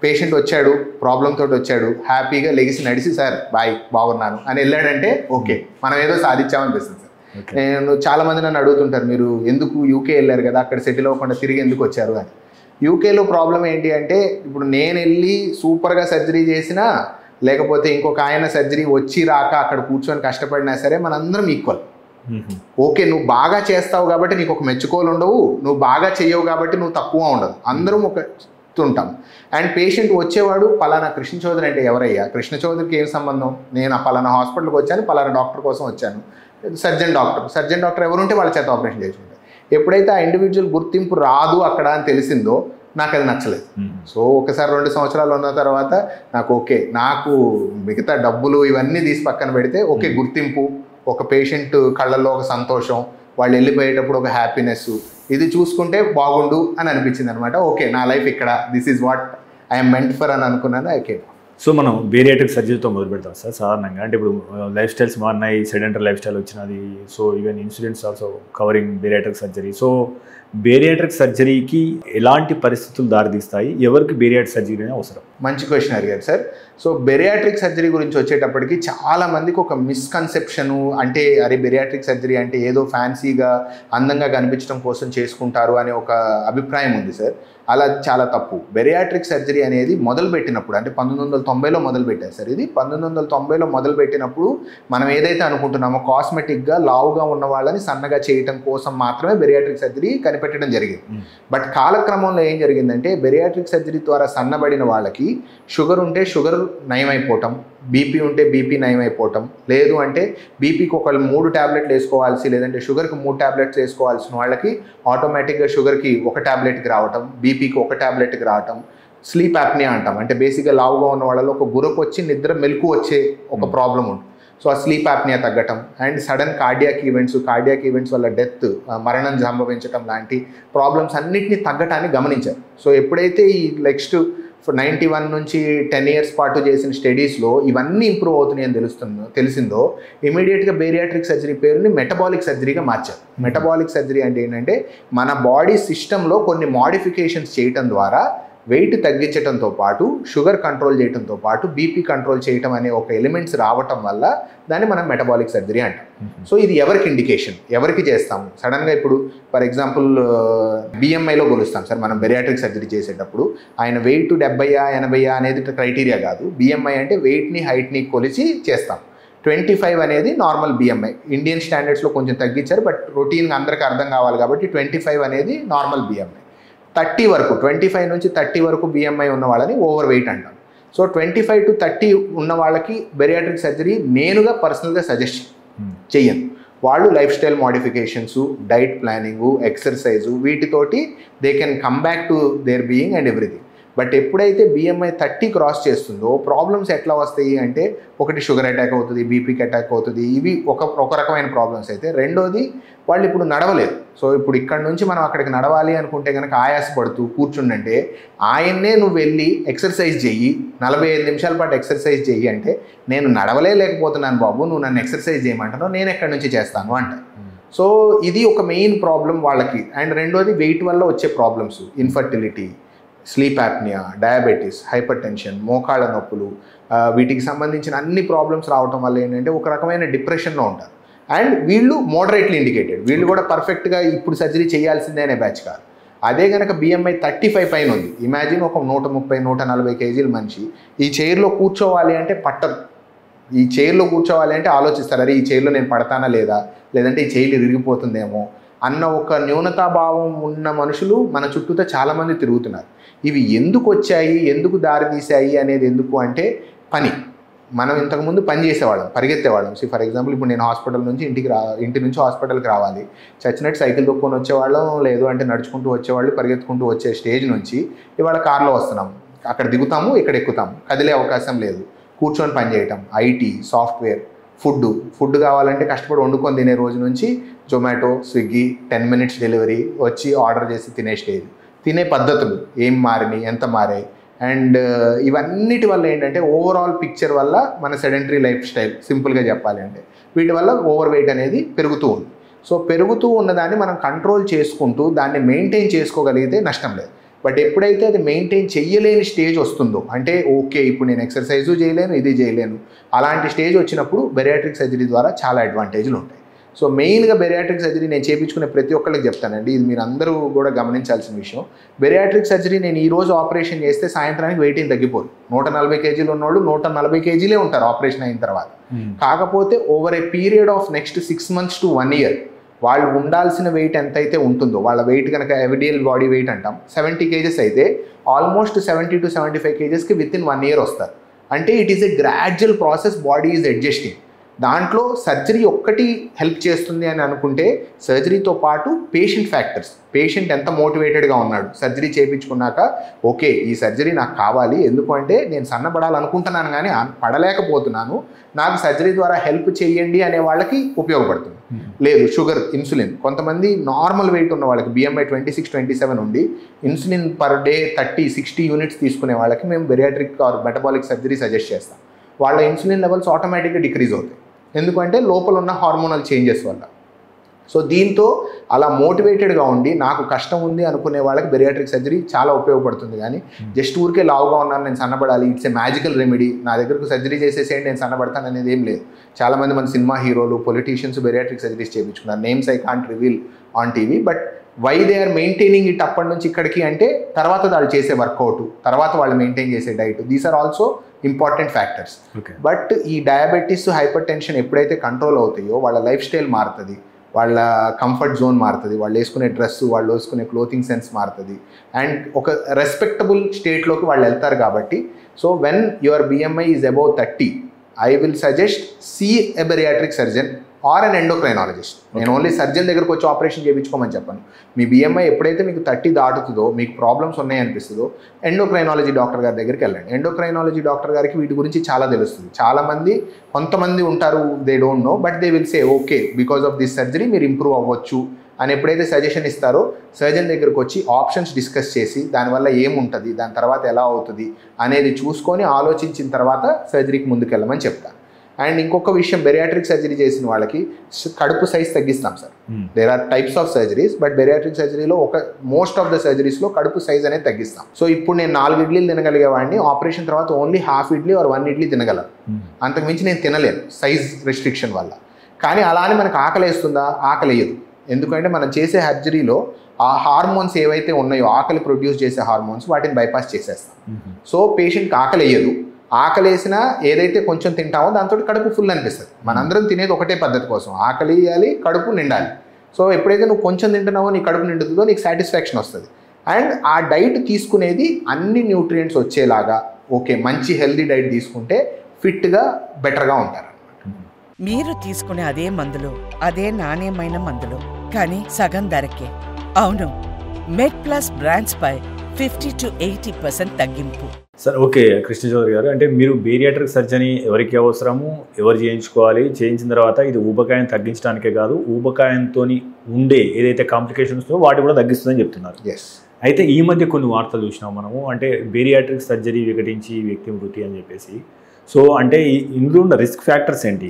పేషెంట్ వచ్చాడు, ప్రాబ్లంతో వచ్చాడు, హ్యాపీగా లెగిసి నడిచి సార్ బాయ్ బాగున్నాను అని వెళ్ళాడంటే ఓకే, మనం ఏదో సాధించామనిపిస్తుంది సార్. నేను చాలామంది నన్ను అడుగుతుంటారు, మీరు ఎందుకు యూకే వెళ్ళారు కదా, అక్కడ సెటిల్ అవ్వకుండా తిరిగి ఎందుకు వచ్చారు అని. యూకేలో ప్రాబ్లం ఏంటి అంటే, ఇప్పుడు నేను వెళ్ళి సూపర్గా సర్జరీ చేసినా లేకపోతే ఇంకొక ఆయన సర్జరీ వచ్చి రాక అక్కడ కూర్చొని కష్టపడినా సరే మనందరం ఈక్వల్. ఓకే, నువ్వు బాగా చేస్తావు కాబట్టి నీకు ఒక మెచ్చుకోలు ఉండవు, నువ్వు బాగా చెయ్యవు కాబట్టి నువ్వు తక్కువ ఉండదు, అందరం ఒక ఉంటాం. అండ్ పేషెంట్ వచ్చేవాడు పలానా కృష్ణ చౌదరి అంటే ఎవరయ్యా, కృష్ణ చౌదరికి ఏం సంబంధం, నేను ఆ పలానా హాస్పిటల్కి వచ్చాను, పలానా డాక్టర్ కోసం వచ్చాను, సర్జన్ డాక్టర్ ఎవరుంటే వాళ్ళ చేత ఆపరేషన్ చేసుకుంటారు. ఎప్పుడైతే ఆ ఇండివిజువల్ గుర్తింపు రాదు అక్కడ అని తెలిసిందో నాకు అది నచ్చలేదు. సో ఒకసారి 2 సంవత్సరాలు ఉన్న తర్వాత నాకు ఓకే, నాకు మిగతా డబ్బులు ఇవన్నీ తీసి పక్కన పెడితే ఓకే, గుర్తింపు, ఒక పేషెంట్ కళ్ళల్లో ఒక సంతోషం, వాళ్ళు వెళ్ళిపోయేటప్పుడు ఒక హ్యాపీనెస్, ఇది చూసుకుంటే బాగుండు అని అనిపించింది అనమాట. ఓకే, నా లైఫ్ ఇక్కడ, this is what I'm meant for అని అనుకున్నాను. ఓకే, సో మనం బేరియాట్రిక్ సర్జరీతో మొదలు పెడతాం సార్ సాధారణంగా. అంటే ఇప్పుడు లైఫ్ స్టైల్స్ మారినాయి, సెడెంటరీ లైఫ్ స్టైల్ వచ్చినది. So even insurance also covering bariatric surgery. So bariatric సర్జరీకి ఎలాంటి పరిస్థితులు దారితీస్తాయి, ఎవరికి బేరియాట్రిక్ సర్జరీ అవసరం? మంచి క్వశ్చన్ అడిగారు సార్. సో బెరియాట్రిక్ సర్జరీ గురించి వచ్చేటప్పటికి చాలా మందికి ఒక మిస్కన్సెప్షను, అంటే అరే బెరియాట్రిక్ సర్జరీ అంటే ఏదో ఫ్యాన్సీగా అందంగా కనిపించడం కోసం చేసుకుంటారు అనే ఒక అభిప్రాయం ఉంది సార్. అలా చాలా తప్పు. బెరియాట్రిక్ సర్జరీ అనేది మొదలుపెట్టినప్పుడు, అంటే 1990లో మొదలుపెట్టారు సార్. ఇది 1990లో మొదలుపెట్టినప్పుడు మనం ఏదైతే అనుకుంటున్నామో కాస్మెటిక్గా లావుగా ఉన్న వాళ్ళని సన్నగా చేయటం కోసం మాత్రమే బెరియాట్రిక్ సర్జరీ కనిపెట్టడం జరిగింది. బట్ కాలక్రమంలో ఏం జరిగిందంటే, బెరియాట్రిక్ సర్జరీ ద్వారా సన్నబడిన వాళ్ళకి షుగర్ ఉంటే షుగర్ నయమైపోవటం, బీపీ ఉంటే బీపీ నయమైపోవటం, లేదు అంటే బీపీకి ఒకళ్ళు 3 ట్యాబ్లెట్లు వేసుకోవాల్సి, లేదంటే షుగర్కి 3 ట్యాబ్లెట్స్ వేసుకోవాల్సిన వాళ్ళకి ఆటోమేటిక్గా షుగర్కి 1 ట్యాబ్లెట్కి రావటం, బీపీకి 1 ట్యాబ్లెట్కి రావటం. స్లీప్ యాప్నియా అంటాం, అంటే బేసిక్గా లావుగా ఉన్న వాళ్ళలో ఒక గురకు వచ్చి నిద్ర మెలకు వచ్చే ఒక ప్రాబ్లం ఉంటుంది. సో ఆ స్లీప్ యాప్నియా తగ్గటం అండ్ సడన్ కార్డియాక్ ఈవెంట్స్ వల్ల డెత్, మరణం సంభవించటం లాంటి ప్రాబ్లమ్స్ అన్నింటినీ తగ్గటాన్ని గమనించారు. సో ఎప్పుడైతే ఈ నెక్స్ట్ 91 నుంచి 10 years పాటు చేసిన స్టడీస్లో ఇవన్నీ ఇంప్రూవ్ అవుతున్నాయని తెలిసిందో ఇమీడియట్గా బేరియాట్రిక్ సర్జరీ పేరుని మెటబాలిక్ సర్జరీగా మార్చారు. మెటబాలిక్ సర్జరీ అంటే ఏంటంటే, మన బాడీ సిస్టంలో కొన్ని మోడిఫికేషన్స్ చేయటం ద్వారా వెయిట్ తగ్గించడంతో పాటు షుగర్ కంట్రోల్ చేయడంతో పాటు బీపీ కంట్రోల్ చేయటం అనే ఒక ఎలిమెంట్స్ రావటం వల్ల దాన్ని మనం మెటబాలిక్ సర్జరీ అంటాం. సో ఇది ఎవరికి ఇండికేషన్, ఎవరికి చేస్తాము? సడన్గా ఇప్పుడు ఫర్ ఎగ్జాంపుల్ బిఎంఐలో కొలుస్తాం సార్ మనం బెరియాట్రిక్ సర్జరీ చేసేటప్పుడు. ఆయన వెయిట్ 70-80 అనేది క్రైటీరియా కాదు. బిఎంఐ అంటే వెయిట్ని హైట్ని కొలిచి చేస్తాం. 25 అనేది నార్మల్ బిఎంఐ. ఇండియన్ స్టాండర్డ్స్లో కొంచెం తగ్గించారు, బట్ రొటీన్గా అందరికీ అర్థం కావాలి కాబట్టి 25 అనేది నార్మల్ బిఎంఐ. 30 వరకు, 25 నుంచి 30 వరకు బిఎంఐ ఉన్న వాళ్ళని ఓవర్ వెయిట్ అంటాం. సో 25 to 30 ఉన్న వాళ్ళకి బెరియాట్రిక్ సర్జరీ నేనుగా పర్సనల్గా సజెస్ట్ చెయ్యను. వాళ్ళు lifestyle modifications, diet planning, exercise, వీటితోటి they can come back to their being and everything. But ఎప్పుడైతే BMI 30 క్రాస్ చేస్తుందో ప్రాబ్లమ్స్ ఎట్లా వస్తాయి అంటే, ఒకటి షుగర్ అటాక్ అవుతుంది, బీపీకి అటాక్ అవుతుంది, ఇవి ఒక రకమైన ప్రాబ్లమ్స్ అయితే. రెండోది వాళ్ళు ఇప్పుడు నడవలేదు. సో ఇప్పుడు ఇక్కడ నుంచి మనం అక్కడికి నడవాలి అనుకుంటే కనుక ఆయాసపడుతూ కూర్చుండంటే, ఆయన్నే నువ్వు వెళ్ళి ఎక్సర్సైజ్ చెయ్యి, 45 నిమిషాల పాటు ఎక్సర్సైజ్ చెయ్యి అంటే, నేను నడవలేకపోతున్నాను బాబు, నువ్వు నన్ను ఎక్సర్సైజ్ చేయమంటావు, నేను ఎక్కడి నుంచి చేస్తాను అంట. సో ఇది ఒక మెయిన్ ప్రాబ్లం వాళ్ళకి. అండ్ రెండోది వెయిట్ వల్ల వచ్చే problems, infertility, sleep apnoea, diabetes, hypertension, మోకాళ్ళ నొప్పులు, వీటికి సంబంధించిన అన్ని ప్రాబ్లమ్స్ రావటం వల్ల ఏంటంటే ఒక రకమైన డిప్రెషన్లో ఉంటారు. అండ్ వీళ్ళు మోడరేట్లీ ఇండికేటెడ్, వీళ్ళు కూడా పర్ఫెక్ట్గా ఇప్పుడు సర్జరీ చేయాల్సిందే అనే బ్యాచ్ కాదు. అదే కనుక BMI 35 పైన ఉంది, ఇమాజిన్ ఒక 130-140 కేజీల మనిషి ఈ చైర్లో కూర్చోవాలి అంటే పట్టదు. ఈ చైర్లో కూర్చోవాలి అంటే ఆలోచిస్తారు, అరే ఈ చైర్లో నేను పడతానా లేదా, లేదంటే ఈ చైర్లు విరిగిపోతుందేమో అన్న ఒక న్యూనతాభావం ఉన్న మనుషులు మన చుట్టూతో చాలామంది తిరుగుతున్నారు. ఇవి ఎందుకు వచ్చాయి, ఎందుకు దారి తీసాయి అనేది ఎందుకు అంటే పని. మనం ఇంతకుముందు పని చేసేవాళ్ళం, పరిగెత్తేవాళ్ళం. ఫర్ ఎగ్జాంపుల్ ఇప్పుడు నేను హాస్పిటల్ నుంచి ఇంటి నుంచి హాస్పిటల్కి రావాలి, చచ్చినట్టు సైకిల్ తొక్కుని వచ్చేవాళ్ళం, లేదు అంటే నడుచుకుంటూ వచ్చేవాళ్ళు, పరిగెత్తుకుంటూ వచ్చే స్టేజ్ నుంచి ఇవాళ కార్లో వస్తున్నాం, అక్కడ దిగుతాము, ఇక్కడ ఎక్కుతాము, కదిలే అవకాశం లేదు, కూర్చొని పని చేయటం, ఐటీ, సాఫ్ట్వేర్, ఫుడ్ కావాలంటే కష్టపడి వండుకొని తినే రోజు నుంచి జొమాటో, స్విగ్గీ, 10 minutes డెలివరీ వచ్చి ఆర్డర్ చేసి తినే స్టేజ్. తినే పద్ధతులు ఏం మారినాయి, ఎంత మారాయి, అండ్ ఇవన్నిటి వల్ల ఏంటంటే ఓవరాల్ పిక్చర్ వల్ల మన సెడెంటరీ లైఫ్ స్టైల్, సింపుల్గా చెప్పాలి అంటే వీటి వల్ల ఓవర్ వెయిట్ అనేది పెరుగుతూ ఉంది. సో పెరుగుతూ ఉన్నదాన్ని మనం కంట్రోల్ చేసుకుంటూ దాన్ని మెయింటైన్ చేసుకోగలిగితే నష్టం లేదు. బట్ ఎప్పుడైతే అది మెయింటైన్ చేయలేని స్టేజ్ వస్తుందో, అంటే ఓకే ఇప్పుడు నేను ఎక్సర్సైజు చేయలేను, ఇది చేయలేను, అలాంటి స్టేజ్ వచ్చినప్పుడు బెరియాట్రిక్ సర్జరీ ద్వారా చాలా అడ్వాంటేజ్లు ఉంటాయి. సో మెయిన్గా బెరియాట్రిక్ సర్జరీ నేను చేయించుకునే ప్రతి ఒక్కరికి చెప్తానండి, ఇది మీరు అందరూ కూడా గమనించాల్సిన విషయం. బెరియాట్రిక్ సర్జరీ నేను ఈరోజు ఆపరేషన్ చేస్తే సాయంత్రానికి వెయిట్ ఏం తగ్గిపోదు. 140 కేజీలు ఉన్నోళ్ళు 140 కేజీలే ఉంటారు ఆపరేషన్ అయిన తర్వాత. కాకపోతే over a period of next 6 months to 1 year వాళ్ళు ఉండాల్సిన వెయిట్ ఎంతైతే ఉంటుందో, వాళ్ళ వెయిట్ కనుక ఎవిడియల్ బాడీ వెయిట్ అంటాం 70 kgs అయితే ఆల్మోస్ట్ 70 to 75 kgsకి విత్ ఇన్ 1 year వస్తారు. అంటే it is a gradual process, body is adjusting. దాంట్లో సర్జరీ ఒక్కటి హెల్ప్ చేస్తుంది అని అనుకుంటే, సర్జరీతో పాటు పేషెంట్ ఫ్యాక్టర్స్, పేషెంట్ ఎంత మోటివేటెడ్గా ఉన్నాడు సర్జరీ చేయించుకున్నాక, ఓకే ఈ సర్జరీ నాకు కావాలి, ఎందుకంటే నేను సన్నపడాలనుకుంటున్నాను కానీ పడలేకపోతున్నాను, నాకు సర్జరీ ద్వారా హెల్ప్ చేయండి అనే వాళ్ళకి ఉపయోగపడుతుంది. లేదు షుగర్, ఇన్సులిన్, కొంతమంది నార్మల్ వెయిట్ ఉన్న వాళ్ళకి BMI 26-27 ఉండి ఇన్సులిన్ పర్ డే 30-60 units తీసుకునే వాళ్ళకి మేము bariatric or metabolic surgery suggest చేస్తాం. వాళ్ళ ఇన్సులిన్ లెవెల్స్ ఆటోమేటిక్గా డిక్రీజ్ అవుతాయి, ఎందుకంటే లోపల ఉన్న హార్మోనల్ చేంజెస్ వల్ల. సో దీంతో అలా మోటివేటెడ్గా ఉండి నాకు కష్టం ఉంది అనుకునే వాళ్ళకి బెరియాట్రిక్ సర్జరీ చాలా ఉపయోగపడుతుంది. కానీ జస్ట్ ఊరికే లావుగా ఉన్నాను, నేను సన్నబడాలి, ఇట్స్ ఏ మ్యాజికల్ రెమెడీ, నా దగ్గరకు సర్జరీ చేసేసేయండి నేను సన్నబడతాను అనేది ఏం లేదు. చాలామంది మన cinema heroes, politicians bariatric surgeries చేయించుకున్నారు. Names I can't reveal on TV, but why they are maintaining it అప్పటి నుంచి ఇక్కడికి అంటే, తర్వాత వాళ్ళు చేసే వర్కౌట్, తర్వాత వాళ్ళు మెయింటైన్ చేసే diet, these are also important factors. But ఈ డయాబెటీస్, హైపర్ టెన్షన్ ఎప్పుడైతే కంట్రోల్ అవుతాయో వాళ్ళ లైఫ్ స్టైల్ మారుతుంది, వాళ్ళ కంఫర్ట్ జోన్ మారుతుంది, వాళ్ళు వేసుకునే డ్రెస్, వాళ్ళు వేసుకునే క్లోతింగ్ సెన్స్ మారుతుంది, అండ్ ఒక రెస్పెక్టబుల్ స్టేట్లోకి వాళ్ళు వెళ్తారు. కాబట్టి so when your BMI is above 30, I will suggest see a bariatric surgeon or an endocrinologist. నేను ఓన్లీ సర్జన్ దగ్గరకు వచ్చి ఆపరేషన్ చేయించుకోమని చెప్పాను. మీ BMI ఎప్పుడైతే మీకు 30 దాటుతుందో, మీకు ప్రాబ్లమ్స్ ఉన్నాయనిపిస్తుందో, ఎండోక్రైనాలజీ డాక్టర్ గారి దగ్గరికి వెళ్ళండి. ఎండోక్రైనాలజీ డాక్టర్ గారికి వీటి గురించి చాలా తెలుస్తుంది. కొంతమంది ఉంటారు they don't know, but they will say okay because of this surgery మీరు ఇంప్రూవ్ అవ్వచ్చు అని ఎప్పుడైతే సజెషన్ ఇస్తారో, సర్జన్ దగ్గరకు వచ్చి ఆప్షన్స్ డిస్కస్ చేసి దానివల్ల ఏముంటుంది, దాని తర్వాత ఎలా అవుతుంది అనేది చూసుకొని ఆలోచించిన తర్వాత సర్జరీకి ముందుకెళ్ళమని చెప్తాను. అండ్ ఇంకొక విషయం, బెరియాట్రిక్ సర్జరీ చేసిన వాళ్ళకి కడుపు సైజ్ తగ్గిస్తాం sir. There are types of surgeries, but bariatric సర్జరీలో మోస్ట్ ఆఫ్ ద సర్జరీస్లో కడుపు సైజ్ అనేది తగ్గిస్తాం. సో ఇప్పుడు నేను 4 ఇడ్లీలు తినగలిగేవాడిని, ఆపరేషన్ తర్వాత only half idli or 1 idli తినగలను, అంతకుమించి నేను తినలేను సైజ్ రెస్ట్రిక్షన్ వల్ల. కానీ అలానే మనకు ఆకలి వేస్తుందా? ఆకలి వేయదు. ఎందుకంటే మనం చేసే సర్జరీలో ఆ హార్మోన్స్ ఏవైతే ఉన్నాయో, ఆకలి ప్రొడ్యూస్ చేసే హార్మోన్స్, వాటిని బైపాస్ చేసేస్తాం. సో పేషెంట్కి ఆకలి వేయదు. ఆకలేసినా ఏదైతే కొంచెం తింటామో దాంతో కడుపు ఫుల్ అనిపిస్తుంది. మనందరం తినేది ఒకటే పద్ధతి కోసం, ఆకలి వేయాలి, కడుపు నిండాలి. సో ఎప్పుడైతే నువ్వు కొంచెం తింటున్నావో నీ కడుపు నిండుతుందో నీకు సాటిస్ఫాక్షన్ వస్తుంది. అండ్ ఆ డైట్ తీసుకునేది అన్ని న్యూట్రియంట్స్ వచ్చేలాగా, ఓకే మంచి హెల్దీ డైట్ తీసుకుంటే ఫిట్గా బెటర్గా ఉంటారు. మీరు తీసుకునే అదే మందులు, అదే నాణ్యమైన మందులు, కానీ సగం ధరకే. అవును, మెడ్ ప్లస్ బ్రాండ్స్ పై 50 to 80% తగ్గింపు. సార్ ఓకే కృష్ణ చౌదరి గారు, అంటే మీరు బేరియాట్రిక్ సర్జరీ ఎవరికి అవసరము, ఎవరు చేయించుకోవాలి, చేయించిన తర్వాత ఇది ఊబకాయం తగ్గించడానికే కాదు ఊబకాయంతో ఉండే ఏదైతే కాంప్లికేషన్స్ వాటి కూడా తగ్గిస్తుందని చెప్తున్నారు. ఎస్. అయితే ఈ మధ్య కొన్ని వార్తలు చూసినాం మనము, అంటే బేరియాట్రిక్ సర్జరీ వికటించి వ్యక్తి మృతి అని చెప్పేసి. సో అంటే ఇందులో ఉన్న రిస్క్ ఫ్యాక్టర్స్ ఏంటి?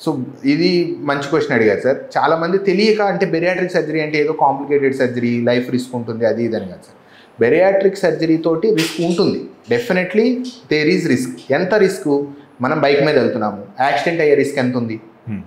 సో ఇది మంచి క్వశ్చన్ అడిగారు సార్. చాలామంది తెలియక అంటే బెరియాట్రిక్ సర్జరీ అంటే ఏదో కాంప్లికేటెడ్ సర్జరీ, లైఫ్ రిస్క్ ఉంటుంది అది ఇదని కాదు సార్. బెరియాట్రిక్ సర్జరీ తోటి రిస్క్ ఉంటుంది, డెఫినెట్లీ దేర్ ఈజ్ రిస్క్. ఎంత రిస్క్? మనం బైక్ మీద వెళ్తున్నాము, యాక్సిడెంట్ అయ్యే రిస్క్ ఎంత ఉంది?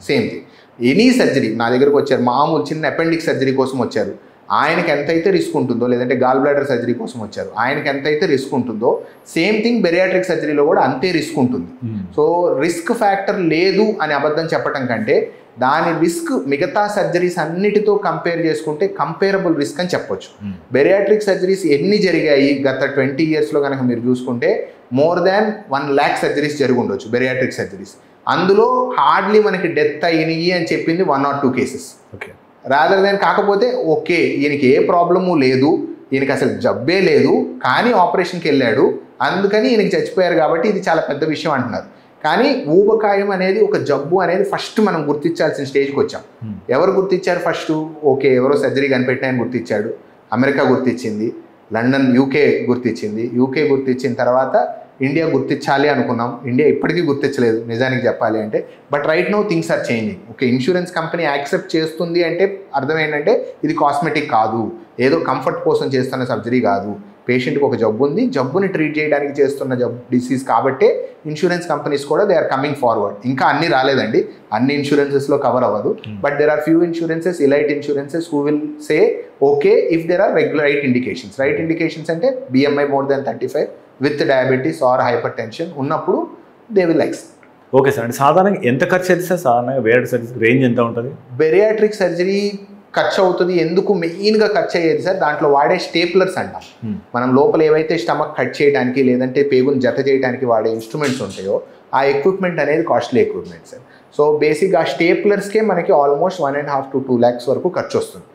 Same thing. ఎనీ సర్జరీ, నా దగ్గరకు వచ్చారు మామూలు చిన్న అపెండిక్స్ సర్జరీ కోసం వచ్చారు, ఆయనకి ఎంతైతే రిస్క్ ఉంటుందో, లేదంటే గాల్ బ్లాడర్ సర్జరీ కోసం వచ్చారు, ఆయనకి ఎంతైతే రిస్క్ ఉంటుందో సేమ్ థింగ్ బెరియాట్రిక్ సర్జరీలో కూడా అంతే రిస్క్ ఉంటుంది. సో రిస్క్ ఫ్యాక్టర్ లేదు అని అబద్ధం చెప్పడం కంటే దాని రిస్క్ మిగతా సర్జరీస్ అన్నిటితో కంపేర్ చేసుకుంటే కంపేరబుల్ రిస్క్ అని చెప్పొచ్చు. బెరియాట్రిక్ సర్జరీస్ ఎన్ని జరిగాయి గత 20 yearsలో కనుక మీరు చూసుకుంటే మోర్ దాన్ 1 lakh సర్జరీస్ జరిగి ఉండొచ్చు బెరియాట్రిక్ సర్జరీస్. అందులో హార్డ్లీ మనకి డెత్ అయినాయి అని చెప్పింది 1 or 2 cases. Okay, rather than కాకపోతే ఓకే ఈయనకి ఏ ప్రాబ్లము లేదు, ఈయనకి అసలు జబ్బే లేదు, కానీ ఆపరేషన్కి వెళ్ళాడు అందుకని ఈయనకి చచ్చిపోయారు కాబట్టి ఇది చాలా పెద్ద విషయం అంటున్నారు. కానీ ఊబకాయం అనేది ఒక జబ్బు అనేది ఫస్ట్ మనం గుర్తించాల్సిన స్టేజ్కి వచ్చాం. ఎవరు గుర్తించారు ఫస్ట్? ఓకే ఎవరో సర్జరీ కనిపెట్టాయని గుర్తించాడు, అమెరికా గుర్తించింది, లండన్ యూకే గుర్తించింది, యూకే గుర్తించిన తర్వాత ఇండియా గుర్తించాలి అనుకున్నాం, ఇండియా ఇప్పటికీ గుర్తించలేదు నిజానికి చెప్పాలి అంటే. But right now things are changing. Okay insurance company accept చేస్తుంది అంటే అర్థం ఏంటంటే ఇది కాస్మెటిక్ కాదు, ఏదో కంఫర్ట్ కోసం చేస్తున్న సర్జరీ కాదు, పేషెంట్కి ఒక జబ్బు ఉంది, జబ్బుని ట్రీట్ చేయడానికి చేస్తున్న డిసీజ్ కాబట్టే ఇన్సూరెన్స్ కంపెనీస్ కూడా దే ఆర్ కమింగ్ ఫార్వర్డ్. ఇంకా అన్ని రాలేదండి, అన్ని ఇన్సూరెన్సెస్లో కవర్ అవ్వదు, but there are few insurances, elite insurances who will say okay if there are right indications. Right indications అంటే BMI more than 35 with diabetes or hypertension ఉన్నప్పుడు they will accept. Okay sir, అంటే సాధారణంగా ఎంత ఖర్చు అవుతుంది sir? సాధారణంగా bariatric surgery range ఎంత ఉంటుంది? బెరియాట్రిక్ సర్జరీ ఖర్చు అవుతుంది, ఎందుకు మెయిన్గా ఖర్చు అయ్యేది సార్ దాంట్లో వాడే స్టేప్లర్స్ అంటాం. మనం లోపల ఏవైతే స్టమక్ కట్ చేయడానికి లేదంటే పేగుని జత చేయడానికి వాడే ఇన్స్ట్రుమెంట్స్ ఉంటాయో ఆ ఎక్విప్మెంట్ అనేది కాస్ట్లీ ఎక్విప్మెంట్ సార్. సో బేసిక్గా ఆ స్టేప్లర్స్కే మనకి ఆల్మోస్ట్ 1.5 to 2 lakhs వరకు ఖర్చు వస్తుంది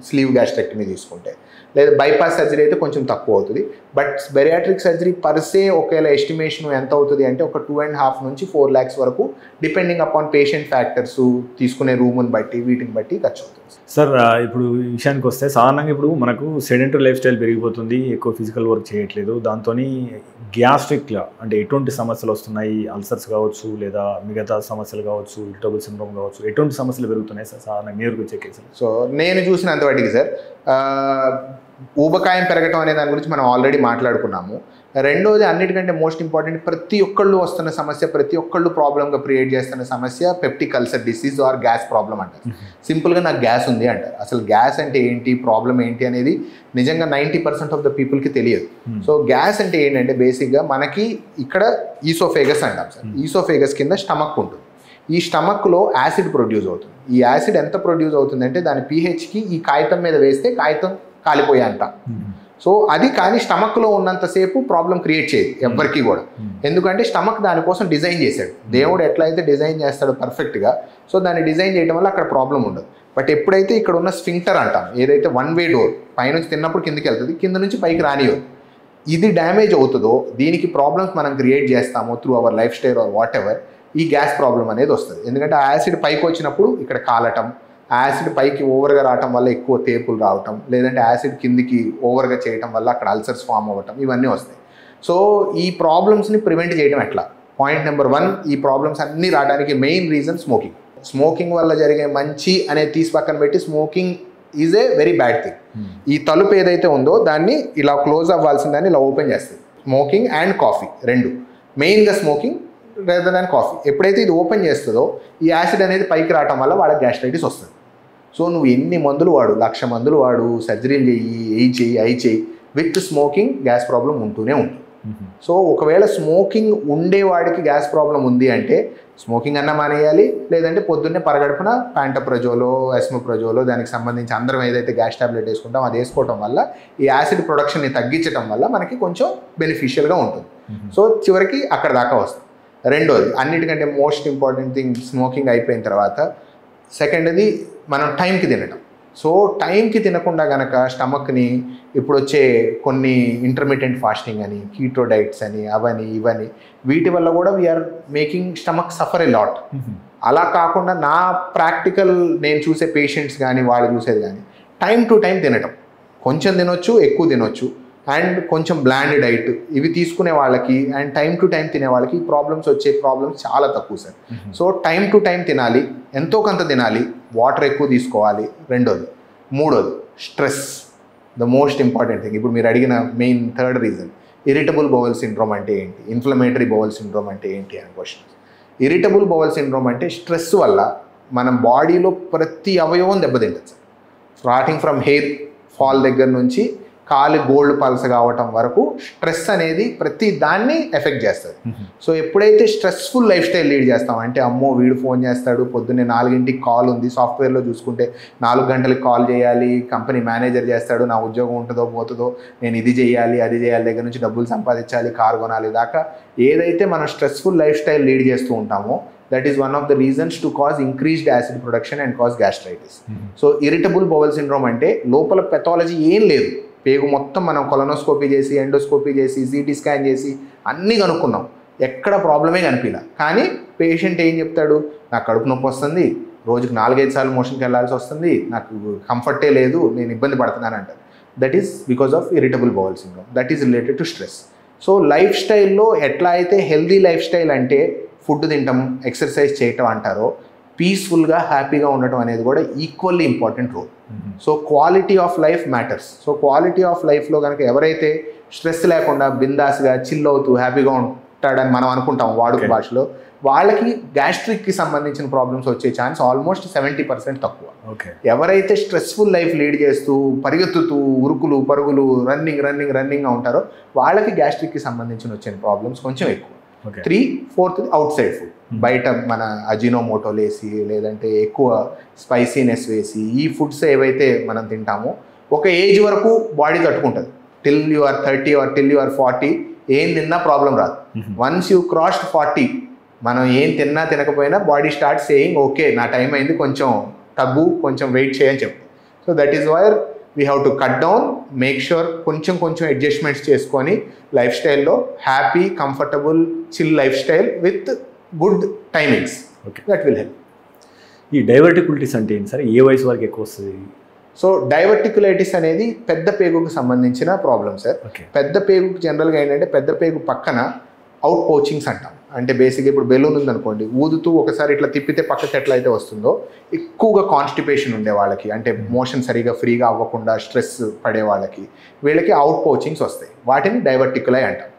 స్లీవ్ గ్యాస్ట్రెక్టమీ తీసుకుంటే. లేదా బైపాస్ సర్జరీ అయితే కొంచెం తక్కువ అవుతుంది. బట్ బెరియాట్రిక్ సర్జరీ పర్సే ఒకవేళ ఎస్టిమేషన్ ఎంత అవుతుంది అంటే ఒక 2.5 నుంచి 4 lakhs వరకు డిపెండింగ్ అపాన్ పేషెంట్ ఫ్యాక్టర్స్, తీసుకునే రూమ్ని బట్టి వీటిని బట్టి ఖర్చు అవుతుంది. సార్ ఇప్పుడు ఈ విషయానికి వస్తే సాధారణంగా ఇప్పుడు మనకు సెడెంటరీ లైఫ్ స్టైల్ పెరిగిపోతుంది, ఎక్కువ ఫిజికల్ వర్క్ చేయట్లేదు, దాంతో గ్యాస్ట్రిక్లా అంటే ఎటువంటి సమస్యలు వస్తున్నాయి? అల్సర్స్ కావచ్చు లేదా మిగతా సమస్యలు కావచ్చు, ఇరిటబుల్ సిండ్రోమ్ కావచ్చు, ఎటువంటి సమస్యలు పెరుగుతున్నాయి సార్ సాధారణంగా మీరు వచ్చే కేసులు? సో నేను చూసినంత వాటికి సార్ ఊబకాయం పెరగటం అనే దాని గురించి మనం ఆల్రెడీ మాట్లాడుకున్నాము. రెండోది అన్నిటికంటే మోస్ట్ ఇంపార్టెంట్, ప్రతి ఒక్కళ్ళు వస్తున్న సమస్య, ప్రతి ఒక్కళ్ళు ప్రాబ్లంగా క్రియేట్ చేస్తున్న సమస్య peptic ulcer disease are gas problem అంటారు. సింపుల్గా నాకు గ్యాస్ ఉంది అంటారు. అసలు గ్యాస్ అంటే ఏంటి, ప్రాబ్లం ఏంటి అనేది నిజంగా 90% ఆఫ్ ద పీపుల్కి తెలియదు. సో గ్యాస్ అంటే ఏంటంటే బేసిక్గా మనకి ఇక్కడ ఈసోఫేగస్ అంటాం సార్. ఈసోఫేగస్ కింద స్టమక్ ఉంటుంది. ఈ స్టమక్లో యాసిడ్ ప్రొడ్యూస్ అవుతుంది. ఈ యాసిడ్ ఎంత ప్రొడ్యూస్ అవుతుందంటే దాని pHకి ఈ కాగితం మీద వేస్తే కాగితం కాలిపోయేంత. సో అది కానీ స్టమక్లో ఉన్నంతసేపు ప్రాబ్లం క్రియేట్ చేయదు ఎవ్వరికి కూడా, ఎందుకంటే స్టమక్ దానికోసం డిజైన్ చేశాడు. దేవుడు ఎట్లా అయితే డిజైన్ చేస్తాడో పర్ఫెక్ట్గా, సో దాన్ని డిజైన్ చేయడం వల్ల అక్కడ ప్రాబ్లం ఉండదు. బట్ ఎప్పుడైతే ఇక్కడ ఉన్న స్ఫింక్టర్ అంటాం, ఏదైతే 1-way డోర్ పైనుంచి తిన్నప్పుడు కిందకి వెళ్తుంది, కింద నుంచి పైకి రానియదు, ఇది డ్యామేజ్ అవుతుందో దీనికి ప్రాబ్లమ్స్ మనం క్రియేట్ చేస్తామో through our life style or what ever, ఈ గ్యాస్ ప్రాబ్లం అనేది వస్తుంది. ఎందుకంటే ఆ యాసిడ్ పైకి వచ్చినప్పుడు ఇక్కడ కాలటం, యాసిడ్ పైకి ఓవర్గా రావటం వల్ల ఎక్కువ తేపులు రావటం, లేదంటే యాసిడ్ కిందికి ఓవర్గా చేయటం వల్ల అక్కడ అల్సర్స్ ఫామ్ అవ్వటం, ఇవన్నీ వస్తాయి. సో ఈ ప్రాబ్లమ్స్ని ప్రివెంట్ చేయడం ఎట్లా? పాయింట్ నెంబర్ 1, ఈ ప్రాబ్లమ్స్ అన్నీ రావడానికి మెయిన్ రీజన్ స్మోకింగ్. స్మోకింగ్ వల్ల జరిగే మంచి అనేది తీసి పక్కన పెట్టి smoking is a very bad thing. ఈ తలుపు ఏదైతే ఉందో దాన్ని ఇలా క్లోజ్ అవ్వాల్సిందని ఇలా ఓపెన్ చేస్తుంది. స్మోకింగ్ అండ్ కాఫీ రెండు, మెయిన్గా స్మోకింగ్ రేదర్ దాన్ కాఫీ. ఎప్పుడైతే ఇది ఓపెన్ చేస్తుందో ఈ యాసిడ్ అనేది పైకి రావటం వల్ల వాళ్ళకి గ్యాస్ట్రైటిస్ వస్తుంది. సో నువ్వు ఎన్ని మందులు వాడు, 1,00,000 మందులు వాడు, సర్జరీలు చెయ్యి, అయి చెయ్యి, విత్ స్మోకింగ్ గ్యాస్ ప్రాబ్లం ఉంటూనే ఉంటుంది. సో ఒకవేళ స్మోకింగ్ ఉండేవాడికి గ్యాస్ ప్రాబ్లం ఉంది అంటే స్మోకింగ్ అన్నా మానేయాలి, లేదంటే పొద్దున్నే పరగడుపున ప్యాంటప్రజోలో, ఎస్మోప్రజోలో దానికి సంబంధించి అందరం ఏదైతే గ్యాస్ టాబ్లెట్ వేసుకుంటాం అది వేసుకోవడం వల్ల ఈ యాసిడ్ ప్రొడక్షన్ని తగ్గించడం వల్ల మనకి కొంచెం బెనిఫిషియల్గా ఉంటుంది. సో చివరికి అక్కడ దాకా వస్తుంది. రెండోది అన్నిటికంటే మోస్ట్ ఇంపార్టెంట్ థింగ్ స్మోకింగ్ అయిపోయిన తర్వాత సెకండ్ది మనం టైంకి తినటం. సో టైంకి తినకుండా కనుక స్టమక్ని ఇప్పుడు వచ్చే కొన్ని ఇంటర్మీడియట్ ఫాస్టింగ్ అని, కీటో డైట్స్ అని, అవని ఇవని, వీటి వల్ల కూడా we are making stomach suffer a lot. అలా కాకుండా నా ప్రాక్టికల్ నేను చూసే పేషెంట్స్ కానీ వాళ్ళు చూసేది కానీ టైం టు టైం తినటం, కొంచెం తినొచ్చు, ఎక్కువ తినొచ్చు, అండ్ కొంచెం బ్లాండ్ డైట్ ఇవి తీసుకునే వాళ్ళకి అండ్ టైం టు టైం తినే వాళ్ళకి వచ్చే ప్రాబ్లమ్స్ చాలా తక్కువ sir. So time to time తినాలి, ఎంతో కొంత తినాలి, వాటర్ ఎక్కువ తీసుకోవాలి. రెండోది. మూడోది stress, the most important thing. ఇప్పుడు మీరు అడిగిన main third reason, irritable bowel syndrome అంటే ఏంటి, ఇన్ఫ్లమేటరీ బౌల్ సిండ్రోమ్ అంటే ఏంటి అని క్వశ్చన్. ఇరిటబుల్ బౌల్ సిండ్రోమ్ అంటే స్ట్రెస్ వల్ల మన బాడీలో ప్రతి అవయవం దెబ్బతింటుంది sir. Starting from hair fall దగ్గర నుంచి కాలు గోల్డ్ పల్స్ కావటం వరకు స్ట్రెస్ అనేది ప్రతి దాన్ని ఎఫెక్ట్ చేస్తుంది. సో ఎప్పుడైతే స్ట్రెస్ఫుల్ లైఫ్ స్టైల్ లీడ్ చేస్తాం అంటే, అమ్మో వీడు ఫోన్ చేస్తాడు, పొద్దున్నే 4 కాల్ ఉంది, సాఫ్ట్వేర్లో చూసుకుంటే 4 గంటలకు కాల్ చేయాలి, కంపెనీ మేనేజర్ చేస్తాడు, నా ఉద్యోగం ఉంటుందో పోతుందో, నేను ఇది చేయాలి అది చేయాలి, దగ్గర నుంచి డబ్బులు సంపాదించాలి, కారు కొనాలి దాకా ఏదైతే మనం స్ట్రెస్ఫుల్ లైఫ్ స్టైల్ లీడ్ చేస్తూ ఉంటామో, that is one of the reasons to cause increased acid production and cause gastritis. So irritable bowel syndrome అంటే లోపల పెథాలజీ ఏం లేదు, పేగు మొత్తం మనం కొలనోస్కోపీ చేసి, ఎండోస్కోపీ చేసి, సిటీ స్కాన్ చేసి అన్నీ కనుక్కున్నాం, ఎక్కడ ప్రాబ్లమే కనిపించలే. కానీ పేషెంట్ ఏం చెప్తాడు, నాకు కడుపు నొప్పి వస్తుంది, రోజుకి 4-5 సార్లు మోషన్కి వెళ్ళాల్సి వస్తుంది, నాకు కంఫర్టే లేదు, నేను ఇబ్బంది పడుతున్నాను అంటారు. That is because of irritable bowel syndrome. That is related to stress. So life స్టైల్లో ఎట్లా అయితే హెల్దీ లైఫ్ స్టైల్ అంటే ఫుడ్ తినటం, ఎక్సర్సైజ్ చేయటం అంటారో, పీస్ఫుల్గా హ్యాపీగా ఉండటం అనేది కూడా equally important role. So quality of life matters. So quality of లైఫ్లో కనుక ఎవరైతే స్ట్రెస్ లేకుండా బిందాస్గా చిల్ అవుతూ హ్యాపీగా ఉంటాడని మనం అనుకుంటాం వాడుక భాషలో, వాళ్ళకి గ్యాస్ట్రిక్కి సంబంధించిన ప్రాబ్లమ్స్ వచ్చే ఛాన్స్ ఆల్మోస్ట్ 70% తక్కువ. ఎవరైతే స్ట్రెస్ఫుల్ లైఫ్ లీడ్ చేస్తూ పరిగెత్తుతూ ఉరుకులు పరుగులు రన్నింగ్గా ఉంటారో వాళ్ళకి గ్యాస్ట్రిక్కి సంబంధించిన వచ్చే ప్రాబ్లమ్స్ కొంచెం ఎక్కువ. 3/4 అవుట్ సైడ్ ఫుడ్, బయట మన అజినోమోటోలు వేసి లేదంటే ఎక్కువ స్పైసీనెస్ వేసి ఈ ఫుడ్స్ ఏవైతే మనం తింటామో ఒక ఏజ్ వరకు బాడీ తట్టుకుంటుంది. Till you are 30 or till you are 40 ఏం తిన్నా ప్రాబ్లం రాదు. వన్స్ యూ క్రాస్డ్ 40 మనం ఏం తిన్నా తినకపోయినా బాడీ స్టార్ట్ సేయింగ్ ఓకే నా టైం అయింది, కొంచెం తగ్గు, కొంచెం వెయిట్ చేయని చెప్తాం. So that is wire we have to cut down, make sure కొంచెం అడ్జస్ట్మెంట్స్ చేసుకొని లైఫ్ స్టైల్లో happy, comfortable, chill life style with good timings. That will help. ఈ డైవర్టికులిటీస్ అంటే ఏంటి సార్, ఏ వయసు వరకు ఎక్కువ వస్తుంది? సో డైవర్టికులైటిస్ అనేది పెద్ద పేగుకు సంబంధించిన ప్రాబ్లం సార్. పెద్ద పేగుకు జనరల్గా ఏంటంటే పెద్ద పేగు పక్కన అవుట్ పోచింగ్స్ అంటాం. అంటే బేసిక్గా ఇప్పుడు బెలూన్ ఉందనుకోండి, ఊదుతూ ఒకసారి ఇట్లా తిప్పితే పక్కకి ఎట్లా అయితే వస్తుందో, ఎక్కువగా కాన్స్టిపేషన్ ఉండే వాళ్ళకి, అంటే మోషన్ సరిగా ఫ్రీగా అవ్వకుండా స్ట్రెస్ పడే వాళ్ళకి, వీళ్ళకి అవుట్ పోచింగ్స్ వస్తాయి. వాటిని డైవర్టికులై అంటాం.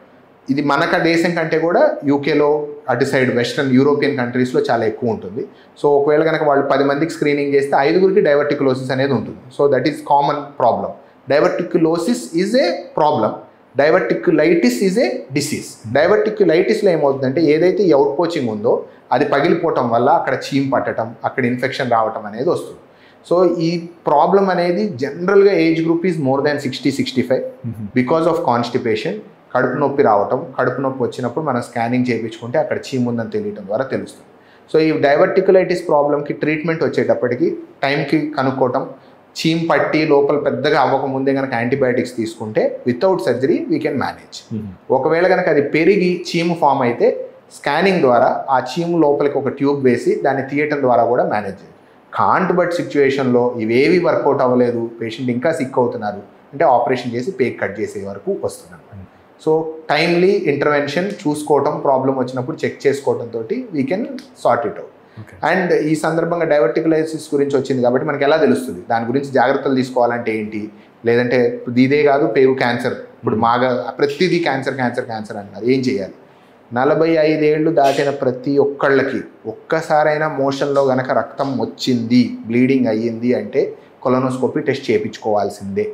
ఇది మనక దేశం కంటే కూడా యూకేలో, అటు సైడ్ వెస్ట్రన్ యూరోపియన్ కంట్రీస్లో చాలా ఎక్కువ ఉంటుంది. సో ఒకవేళ కనుక వాళ్ళు 10 మందికి స్క్రీనింగ్ చేస్తే 5గురికి డైవర్టికులోసిస్ అనేది ఉంటుంది. So that is common problem. Diverticulosis is a problem, diverticulitis is a disease. డైవర్టికులైటిస్లో ఏమవుతుందంటే ఏదైతే ఈ అవుట్ పోచింగ్ ఉందో అది పగిలిపోవటం వల్ల అక్కడ చీమ్ పట్టడం, అక్కడ ఇన్ఫెక్షన్ రావటం అనేది వస్తుంది. సో ఈ ప్రాబ్లం అనేది జనరల్గా age group is more than 60-65 because of constipation. కడుపు నొప్పి రావటం, కడుపు నొప్పి వచ్చినప్పుడు మనం స్కానింగ్ చేయించుకుంటే అక్కడ చీమ్ ఉందని తెలియటం ద్వారా తెలుస్తుంది. సో ఈ డైవర్టికులైటిస్ ప్రాబ్లంకి ట్రీట్మెంట్ వచ్చేటప్పటికి టైంకి కనుక్కోవటం, చీమ్ పట్టి లోపల పెద్దగా అవ్వకముందే కనుక యాంటీబయాటిక్స్ తీసుకుంటే without surgery we can manage. ఒకవేళ కనుక అది పెరిగి చీము ఫామ్ అయితే స్కానింగ్ ద్వారా ఆ చీము లోపలికి ఒక ట్యూబ్ వేసి దాన్ని తీయటం ద్వారా కూడా మేనేజ్ చేయాలి. కాంట్ బట్ సిచ్యువేషన్లో ఇవేవి వర్కౌట్ అవ్వలేదు, పేషెంట్ ఇంకా సిక్ అవుతున్నారు అంటే ఆపరేషన్ చేసి పేక్ కట్ చేసే వరకు వస్తుంది. సో టైమ్లీ ఇంటర్వెన్షన్ చూసుకోవటం, ప్రాబ్లం వచ్చినప్పుడు చెక్ చేసుకోవడంతో we can sort it out. And ఈ సందర్భంగా డైవర్టికులైసిస్ గురించి వచ్చింది కాబట్టి మనకి ఎలా తెలుస్తుంది, దాని గురించి జాగ్రత్తలు తీసుకోవాలంటే ఏంటి, లేదంటే ఇదే కాదు పేగు క్యాన్సర్, ఇప్పుడు మాగా ప్రతిదీ క్యాన్సర్ అన్నారు, ఏం చేయాలి? 45 ఏళ్ళు దాటిన ప్రతి ఒక్కళ్ళకి ఒక్కసారైనా మోషన్లో గనక రక్తం వచ్చింది, బ్లీడింగ్ అయ్యింది అంటే కొలనోస్కోపీ టెస్ట్ చేయించుకోవాల్సిందే.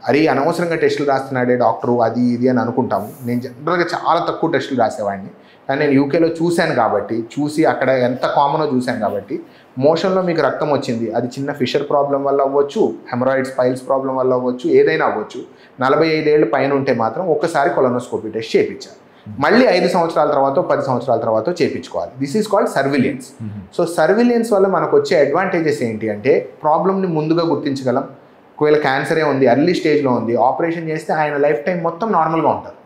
అది అనవసరంగా టెస్టులు రాస్తున్నాడే డాక్టరు అది ఇది అని అనుకుంటాము. నేను జనరల్గా చాలా తక్కువ టెస్టులు రాసేవాడిని, కానీ నేను యూకేలో చూశాను కాబట్టి, చూసి అక్కడ ఎంత కామనో చూశాను కాబట్టి, మోషన్లో మీకు రక్తం వచ్చింది, అది చిన్న ఫిషర్ ప్రాబ్లం వల్ల అవ్వచ్చు, హెమరాయిడ్స్ పైల్స్ ప్రాబ్లం వల్ల అవ్వచ్చు, ఏదైనా అవ్వచ్చు. 45 ఏళ్ళు పైన ఉంటే మాత్రం ఒక్కసారి కొలనోస్కోపీ టెస్ట్ చేయించాలి. మళ్ళీ 5 సంవత్సరాల తర్వాత 10 సంవత్సరాల తర్వాత చేయించుకోవాలి. This is called surveillance. So surveillance వల్ల మనకు వచ్చే అడ్వాంటేజెస్ ఏంటి అంటే ప్రాబ్లమ్ని ముందుగా గుర్తించగలం. ఒకవేళ క్యాన్సరే ఉంది, ఎర్లీ స్టేజ్లో ఉంది, ఆపరేషన్ చేస్తే ఆయన లైఫ్ టైం మొత్తం నార్మల్గా ఉంటారు.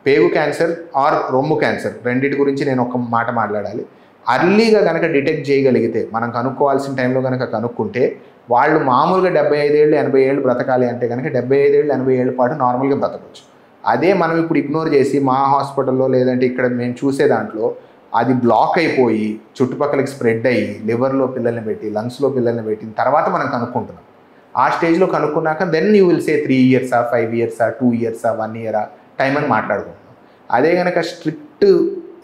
పేగు క్యాన్సర్ ఆర్ రొమ్ము క్యాన్సర్ రెండింటి గురించి నేను ఒక మాట మాట్లాడాలి. అర్లీగా కనుక డిటెక్ట్ చేయగలిగితే, మనం కనుక్కోవాల్సిన టైంలో కనుక కనుక్కుంటే వాళ్ళు మామూలుగా 75 ఏళ్ళు 80 ఏళ్ళు బ్రతకాలి అంటే కనుక 75 ఏళ్ళు 80 ఏళ్ళ పాటు నార్మల్గా బ్రతకవచ్చు. అదే మనం ఇప్పుడు ఇగ్నోర్ చేసి మా హాస్పిటల్లో లేదంటే ఇక్కడ మేము చూసే దాంట్లో అది బ్లాక్ అయిపోయి చుట్టుపక్కలకి స్ప్రెడ్ అయ్యి లివర్లో పిల్లల్ని పెట్టి లంగ్స్లో పిల్లల్ని పెట్టిన తర్వాత మనం కనుక్కుంటున్నాం. ఆ స్టేజ్లో కనుక్కున్నాక దెన్ యూ విల్ సే 3 ఇయర్సా 5 ఇయర్సా 2 ఇయర్సా 1 ఇయరా టైం అని మాట్లాడుకుంటున్నాం. అదే కనుక స్ట్రిక్ట్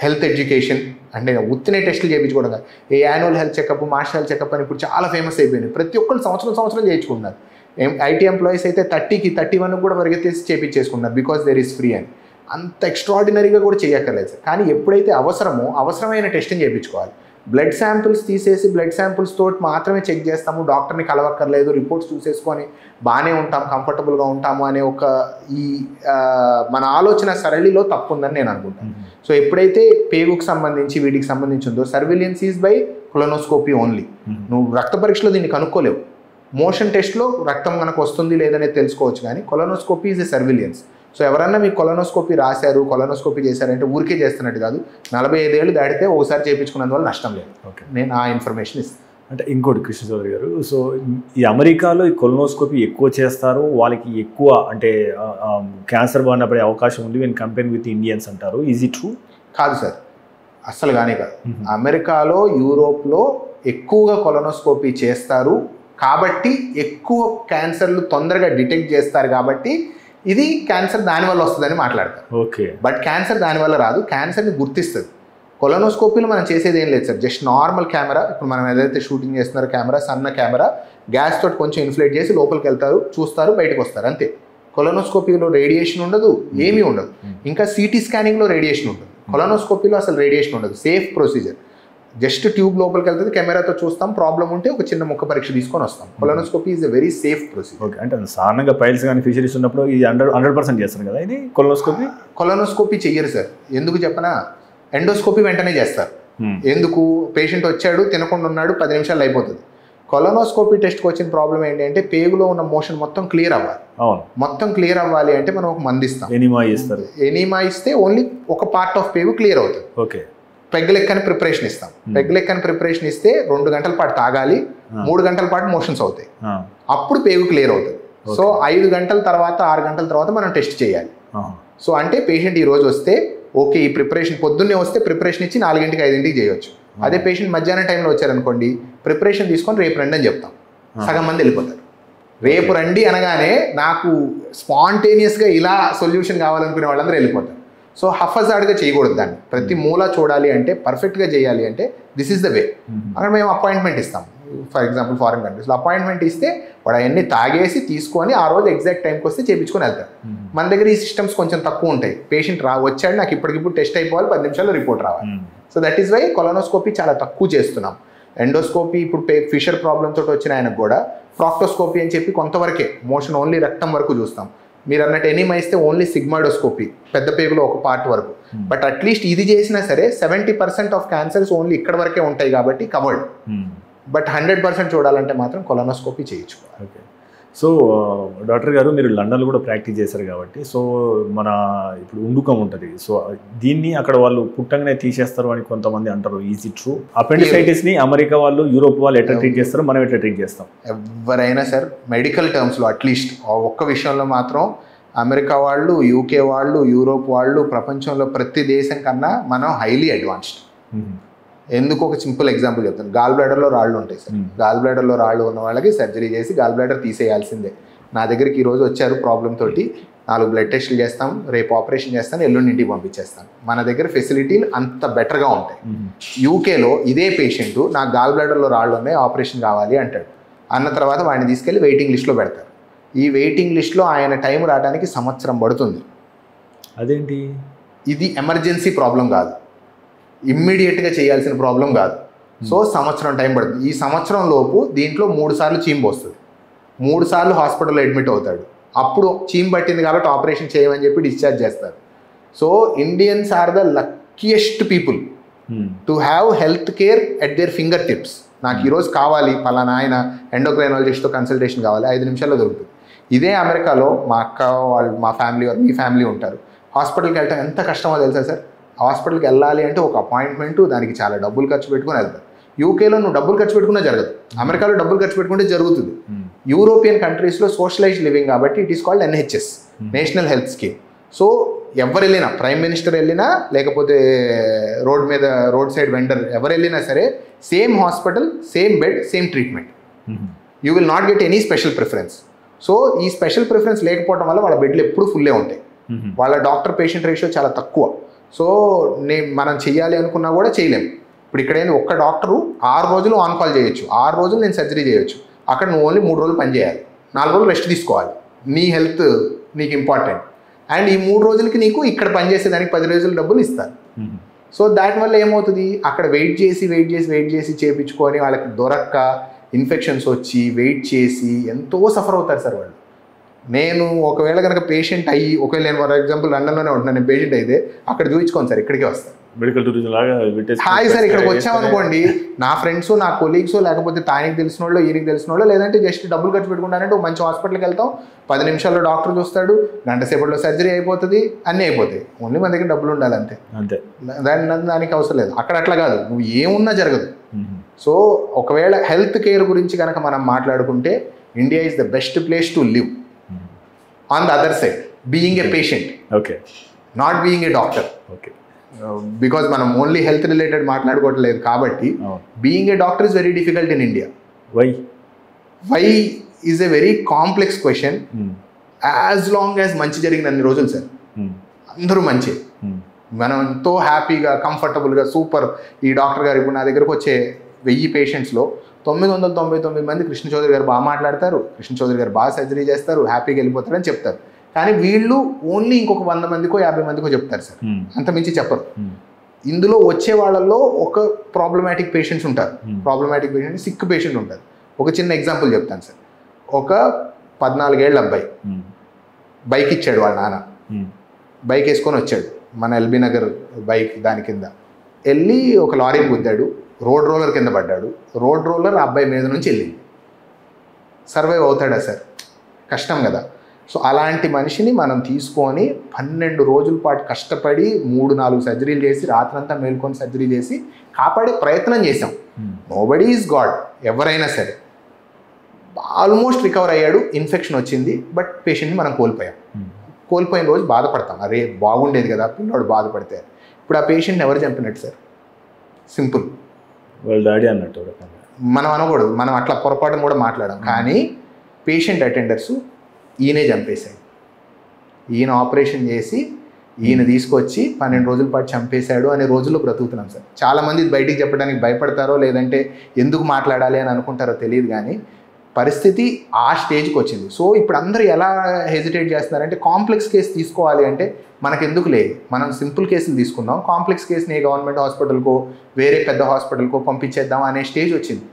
హెల్త్ ఎడ్యుకేషన్ అంటే ఉత్తినే టెస్టులు చేయించుకోవడం కాదు, a annual health checkup master health checkup అని ఇప్పుడు చాలా ఫేమస్ అయిపోయింది. ప్రతి ఒక్కరు సంవత్సరం చేయించుకుంటున్నారు. ఐటీ ఎంప్లాయీస్ అయితే 30కి 31 కూడా పరిగెత్తేసి చేయించేసుకున్నారు బికాస్ దేర్ ఈస్ ఫ్రీ అని. అంత ఎక్స్ట్రాడినరీగా కూడా చేయక్కర్లేదు సార్. కానీ ఎప్పుడైతే అవసరమైన టెస్టింగ్ చేయించుకోవాలి. బ్లడ్ శాంపిల్స్ తీసేసి బ్లడ్ శాంపిల్స్ తోటి మాత్రమే చెక్ చేస్తాము, డాక్టర్ని కలవక్కర్లేదు, రిపోర్ట్స్ చూసేసుకొని బాగానే ఉంటాం, కంఫర్టబుల్గా ఉంటాము అనే ఒక ఈ మన ఆలోచన సరళిలో తప్పు ఉందని నేను అనుకుంటాను. సో ఎప్పుడైతే పేగుకు సంబంధించి వీటికి సంబంధించి ఉందో surveillance is by colonoscopy only. నువ్వు రక్త పరీక్షలో దీన్ని కనుక్కోలేవు. మోషన్ టెస్ట్లో రక్తం మనకు వస్తుంది లేదనేది తెలుసుకోవచ్చు, కానీ colonoscopy is a surveillance. So ఎవరన్నా మీకు కొలోనోస్కోపీ రాశారు, కొలోనోస్కోపీ చేశారంటే ఊరికే చేస్తున్నట్టు కాదు. 45 ఏళ్ళు దాటితే ఒకసారి చేయించుకున్నందువల్ల నష్టం లేదు. ఓకే, నేను ఆ ఇన్ఫర్మేషన్ ఇస్తాను. అంటే ఇంకోటి కృష్ణ చౌదరి గారు, సో ఈ అమెరికాలో ఈ కొలోనోస్కోపీ ఎక్కువ చేస్తారు, వాళ్ళకి ఎక్కువ అంటే క్యాన్సర్ బారిన పడే అవకాశం ఉంది వెన్ కంపేర్ విత్ ఇండియన్స్ అంటారు. Is it true? కాదు సార్, అస్సలు కానే కాదు. అమెరికాలో యూరోప్లో ఎక్కువగా కొలోనోస్కోపీ చేస్తారు కాబట్టి ఎక్కువ క్యాన్సర్లు తొందరగా డిటెక్ట్ చేస్తారు కాబట్టి ఇది క్యాన్సర్ దానివల్ల వస్తుందని మాట్లాడతారు. ఓకే, బట్ క్యాన్సర్ దానివల్ల రాదు, క్యాన్సర్ని గుర్తిస్తుంది. కొలోనోస్కోపీలో మనం చేసేది ఏం లేదు సార్, జస్ట్ నార్మల్ కెమెరా, ఇప్పుడు మనం ఏదైతే షూటింగ్ చేస్తున్నారో కెమెరా, సన్న కెమెరా, గ్యాస్ తోటి కొంచెం ఇన్ఫ్లేట్ చేసి లోపలికి వెళ్తారు, చూస్తారు, బయటకు వస్తారు, అంతే. కొలోనోస్కోపీలో రేడియేషన్ ఉండదు, ఏమీ ఉండదు. ఇంకా సిటీ స్కానింగ్లో రేడియేషన్ ఉంటుంది, కొలోనోస్కోపీలో అసలు రేడియేషన్ ఉండదు. సేఫ్ ప్రొసీజర్, జస్ట్ ట్యూబ్ లోపలికి వెళ్తుంది, కెమెరాతో చూస్తాం, ప్రాబ్లం ఉంటే ఒక చిన్న ముక్క పరీక్ష తీసుకొని వస్తాం. Colonoscopy is a very safe procedure. Okay, అంటే సాధారణంగా పైల్స్ కానీ ఫిషరీస్ ఉన్నప్పుడు ఇది 100% చేస్తారు కదా, ఇది కొలోనోస్కోపీ చెయ్యరు సార్. ఎందుకు చెప్పనా, ఎండోస్కోపీ వెంటనే చేస్తారు. ఎందుకు, పేషెంట్ వచ్చాడు తినకుండా ఉన్నాడు 10 నిమిషాలు అయిపోతుంది. కొలోనోస్కోపీ టెస్ట్కి వచ్చిన ప్రాబ్లం ఏంటి అంటే పేగులో ఉన్న మోషన్ మొత్తం క్లియర్ అవ్వాలి. మొత్తం క్లియర్ అవ్వాలి అంటే మనం ఒక మంది ఇస్తాం, ఎనీమా ఇస్తే ఓన్లీ ఒక పార్ట్ ఆఫ్ పేగు క్లియర్ అవుతుంది. ఓకే, పెగ్ లెక్కని ప్రిపరేషన్ ఇస్తాం. పెగ్ లెక్కని ప్రిపరేషన్ ఇస్తే 2 గంటల పాటు తాగాలి, 3 గంటల పాటు మోషన్స్ అవుతాయి, అప్పుడు పేగు క్లియర్ అవుతుంది. సో 5 గంటల తర్వాత 6 గంటల తర్వాత మనం టెస్ట్ చేయాలి. సో అంటే పేషెంట్ ఈ రోజు వస్తే ఓకే, ఈ ప్రిపరేషన్ పొద్దున్నే వస్తే ప్రిపరేషన్ ఇచ్చి 4కి 5కి చేయొచ్చు. అదే పేషెంట్ మధ్యాహ్నం టైంలో వచ్చారనుకోండి, ప్రిపరేషన్ తీసుకొని రేపు రండి అని చెప్తాం. సగం మంది వెళ్ళిపోతారు. రేపు రండి అనగానే నాకు స్పాంటేనియస్గా ఇలా సొల్యూషన్ కావాలనుకునే వాళ్ళందరూ వెళ్ళిపోతారు. సో హఫజాడ్గా చేయకూడదు దాన్ని. ప్రతి మూల చూడాలి అంటే, పర్ఫెక్ట్గా చేయాలి అంటే దిస్ ఈస్ ద వే. అక్కడ మేము అపాయింట్మెంట్ ఇస్తాం. ఫర్ ఎగ్జాంపుల్ ఫారిన్ కంట్రీస్లో అపాయింట్మెంట్ ఇస్తే వాడు అవన్నీ తాగేసి తీసుకొని ఆ రోజు ఎగ్జాక్ట్ టైంకి వస్తే చేయించుకొని వెళ్తారు. మన దగ్గర ఈ సిస్టమ్స్ కొంచెం తక్కువ ఉంటాయి. పేషెంట్ వచ్చాడు, నాకు ఇప్పటికిప్పుడు టెస్ట్ అయిపోవాలి, 10 నిమిషాల్లో రిపోర్ట్ రావాలి. So that is why colonoscopy చాలా తక్కువ చేస్తున్నాం. ఎండోస్కోపీ ఇప్పుడు ఫిషర్ ప్రాబ్లమ్ తోటి వచ్చిన ఆయనకు కూడా ప్రాక్టోస్కోపీ అని చెప్పి కొంతవరకే మోషన్ ఓన్లీ రక్తం వరకు చూస్తాం. మీరు అన్నట్టు ఎనీమా ఇస్తే ఓన్లీ సిగ్మాడోస్కోపీ, పెద్ద పేగులో ఒక పార్ట్ వరకు. బట్ అట్లీస్ట్ ఇది చేసినా సరే 70% ఆఫ్ క్యాన్సర్స్ ఓన్లీ ఇక్కడ వరకే ఉంటాయి కాబట్టి కవర్డ్. బట్ 100% చూడాలంటే మాత్రం కొలోనోస్కోపీ చేయించుకోవాలి. ఓకే, సో డాక్టర్ గారు మీరు లండన్లో కూడా ప్రాక్టీస్ చేశారు కాబట్టి, సో మన ఇప్పుడు ఉండుకం ఉంటుంది, సో దీన్ని అక్కడ వాళ్ళు పుట్టంగానే తీసేస్తారు అని కొంతమంది అంటారు. Is it true? అపెండిసైటిస్ని అమెరికా వాళ్ళు, యూరోప్ వాళ్ళు ఎట్లా ట్రీట్ చేస్తారు, మనం ఎట్లా ట్రీట్ చేస్తాం? ఎవరైనా సార్ మెడికల్ టర్మ్స్లో అట్లీస్ట్ ఒక్క విషయంలో మాత్రం అమెరికా వాళ్ళు, యూకే వాళ్ళు, యూరోప్ వాళ్ళు, ప్రపంచంలో ప్రతి దేశం కన్నా మనం హైలీ అడ్వాన్స్డ్. ఎందుకు ఒక సింపుల్ ఎగ్జాంపుల్ చెప్తాను. గాల్ బ్లాడర్లో రాళ్ళు ఉంటాయి సార్. గాల్ బ్లాడర్లో రాళ్ళు ఉన్న వాళ్ళకి సర్జరీ చేసి గాల్ బ్లాడర్ తీసేయాల్సిందే. నా దగ్గరికి ఈరోజు వచ్చారు ప్రాబ్లం తోటి, 4 బ్లడ్ టెస్టులు చేస్తాం, రేపు ఆపరేషన్ చేస్తాను, ఎల్లుండి ఇంటికి పంపించేస్తాను. మన దగ్గర ఫెసిలిటీలు అంత బెటర్గా ఉంటాయి. యూకేలో ఇదే పేషెంట్ నాకు గాల్ బ్లాడర్లో రాళ్ళు ఉన్నాయి, ఆపరేషన్ కావాలి అంటాడు. అన్న తర్వాత వాడిని తీసుకెళ్ళి వెయిటింగ్ లిస్ట్లో పెడతారు. ఈ వెయిటింగ్ లిస్ట్లో ఆయన టైం రావడానికి సంవత్సరం పడుతుంది. అదేంటి? ఇది ఎమర్జెన్సీ ప్రాబ్లం కాదు, ఇమ్మీడియట్గా చేయాల్సిన ప్రాబ్లం కాదు. సో సంవత్సరం టైం పడుతుంది. ఈ సంవత్సరం లోపు దీంట్లో 3 సార్లు చీమ్ పోస్తుంది, 3 సార్లు హాస్పిటల్లో అడ్మిట్ అవుతాడు. అప్పుడు చీమ్ పట్టింది కాబట్టి ఆపరేషన్ చేయమని చెప్పి డిశ్చార్జ్ చేస్తారు. So Indians are the luckiest people to have health care at their fingertips. నాకు ఈరోజు కావాలి పలానా ఆయన ఎండోక్రైనాలజిస్ట్తో కన్సల్టేషన్ కావాలి, 5 నిమిషాల్లో దొరుకుతుంది. ఇదే అమెరికాలో మా అక్క వాళ్ళు, మా ఫ్యామిలీ, మీ ఫ్యామిలీ ఉంటారు, హాస్పిటల్కి వెళ్ళటం ఎంత కష్టమో తెలుసా సార్? హాస్పిటల్కి వెళ్ళాలి అంటే ఒక అపాయింట్మెంటు, దానికి చాలా డబ్బులు ఖర్చు పెట్టుకుని వెళ్తారు. యూకేలో నువ్వు డబ్బులు ఖర్చు పెట్టుకున్నా జరగదు, అమెరికాలో డబ్బులు ఖర్చు పెట్టుకుంటే జరుగుతుంది. యూరోపియన్ కంట్రీస్లో సోషలైజ్డ్ లివింగ్ కాబట్టి it is called NHS, national health scheme. So ఎవరు వెళ్ళినా, ప్రైమ్ మినిస్టర్ వెళ్ళినా లేకపోతే రోడ్ సైడ్ వెండర్ ఎవరు వెళ్ళినా సరే, same hospital, same bed, same treatment. You will not get any special preference. So ఈ స్పెషల్ ప్రిఫరెన్స్ లేకపోవడం వల్ల వాళ్ళ బెడ్లు ఎప్పుడు ఫుల్లే ఉంటాయి, వాళ్ళ డాక్టర్ పేషెంట్ రేషియో చాలా తక్కువ. సో మనం చెయ్యాలి అనుకున్నా కూడా చేయలేము. ఇప్పుడు ఇక్కడైనా ఒక్క డాక్టరు 6 రోజులు ఆన్ కాల్ చేయొచ్చు, 6 రోజులు నేను సర్జరీ చేయొచ్చు. అక్కడ నువ్వు ఓన్లీ 3 రోజులు పని చేయాలి, 4 రోజులు రెస్ట్ తీసుకోవాలి. నీ హెల్త్ నీకు ఇంపార్టెంట్. అండ్ ఈ 3 రోజులకి నీకు ఇక్కడ పనిచేసేదానికి 10 రోజులు డబ్బులు ఇస్తారు. సో దానివల్ల ఏమవుతుంది, అక్కడ వెయిట్ చేసి చేయించుకొని వాళ్ళకి దొరక్క ఇన్ఫెక్షన్స్ వచ్చి వెయిట్ చేసి ఎంతో సఫర్ అవుతారు సార్ వాళ్ళు. నేను ఒకవేళ కనుక పేషెంట్ అయ్యి, ఒకవేళ నేను ఫర్ ఎగ్జాంపుల్ లండన్లోనే ఉంటున్నాను, నేను పేషెంట్ అయితే అక్కడ చూపించుకోను సార్, ఇక్కడికే వస్తాను. మెడికల్ టూరిజం లాగా హాయ్ సార్ ఇక్కడికి వచ్చామనుకోండి, నా ఫ్రెండ్స్, నా కొలీగ్స్, లేకపోతే తానికి తెలిసిన వాళ్ళు, ఈయనకి తెలిసిన వాళ్ళు, లేదంటే జస్ట్ డబ్బులు ఖర్చు పెట్టుకుంటానంటే ఒక మంచి హాస్పిటల్కి వెళ్తాం, 10 నిమిషాల్లో డాక్టర్ చూస్తాడు, గంట సేపట్లో సర్జరీ అయిపోతుంది, అన్నీ అయిపోతాయి. ఓన్లీ మన దగ్గర డబ్బులు ఉండాలి అంతే. దానికి అవసరం లేదు. అక్కడ అట్లా కాదు, నువ్వు ఏమున్నా జరగదు. సో ఒకవేళ హెల్త్ కేర్ గురించి కనుక మనం మాట్లాడుకుంటే India is the best place to live. On the other side, being a patient, not being a doctor. Because మనం ఓన్లీ హెల్త్ రిలేటెడ్ మాట్లాడుకోవట్లేదు కాబట్టి being a doctor is very difficult in India. Why is a very complex question. As long as మంచి జరిగిన అన్ని రోజులు sir, అందరూ మంచి, మనం ఎంతో హ్యాపీగా, కంఫర్టబుల్గా, సూపర్. ఈ డాక్టర్ గారు ఇప్పుడు నా దగ్గరకు వచ్చే 1000 పేషెంట్స్లో 999 మంది కృష్ణ చౌదరి గారు బాగా మాట్లాడతారు, కృష్ణ చౌదరి గారు బాగా సర్జరీ చేస్తారు, హ్యాపీగా వెళ్ళిపోతారని చెప్తారు. కానీ వీళ్ళు ఓన్లీ ఇంకొక 100 మందికో 50 మందికో చెప్తారు సార్, అంత మించి చెప్పరు. ఇందులో వచ్చే వాళ్ళల్లో ఒక ప్రాబ్లమాటిక్ పేషెంట్స్ ఉంటారు, ప్రాబ్లమాటిక్ పేషెంట్, సిక్ పేషెంట్ ఉంటారు. ఒక చిన్న ఎగ్జాంపుల్ చెప్తాను సార్. ఒక 14 ఏళ్ళ అబ్బాయి బైక్ ఇచ్చాడు వాళ్ళ నాన్న, బైక్ వేసుకొని వచ్చాడు మన ఎల్బీ నగర్ బైక్ దాని కింద వెళ్ళి ఒక లారీని గుద్దాడు, రోడ్ రోలర్ కింద పడ్డాడు, రోడ్ రోలర్ ఆ అబ్బాయి మీద నుంచి వెళ్ళింది. సర్వైవ్ అవుతాడా సార్? కష్టం కదా. సో అలాంటి మనిషిని మనం తీసుకొని 12 రోజుల పాటు కష్టపడి 3-4 సర్జరీలు చేసి, రాత్రంతా మేల్కొని సర్జరీ చేసి కాపాడే ప్రయత్నం చేసాం. Nobody is God. ఎవరైనా సరే ఆల్మోస్ట్ రికవర్ అయ్యాడు, ఇన్ఫెక్షన్ వచ్చింది, బట్ పేషెంట్ని మనం కోల్పోయిన రోజు బాధపడతాం, అరే బాగుండేది కదా పిల్లోడు బాధపడితే. ఇప్పుడు ఆ పేషెంట్ని ఎవరు చంపినట్టు సార్? సింపుల్, వాళ్ళ డాడీ అన్నట్టు. మనం అనకూడదు, మనం అట్లా పొరపాటును కూడా మాట్లాడాం. కానీ పేషెంట్ అటెండర్స్ ఈయనే చంపేశాడు, ఈయన ఆపరేషన్ చేసి ఈయన తీసుకొచ్చి 12 రోజుల పాటు చంపేశాడు అనే రోజుల్లో బ్రతుకుతున్నాం సార్. చాలామంది బయటికి చెప్పడానికి భయపడతారో, లేదంటే ఎందుకు మాట్లాడాలి అని అనుకుంటారో తెలియదు, కానీ పరిస్థితి ఆ స్టేజ్కి వచ్చింది. సో ఇప్పుడు అందరూ ఎలా హెజిటేట్ చేస్తున్నారంటే, కాంప్లెక్స్ కేసు తీసుకోవాలి అంటే మనకెందుకు లేదు, మనం సింపుల్ కేసులు తీసుకుందాం, కాంప్లెక్స్ కేసుని గవర్నమెంట్ హాస్పిటల్కో వేరే పెద్ద హాస్పిటల్కో పంపించేద్దాం అనే స్టేజ్ వచ్చింది.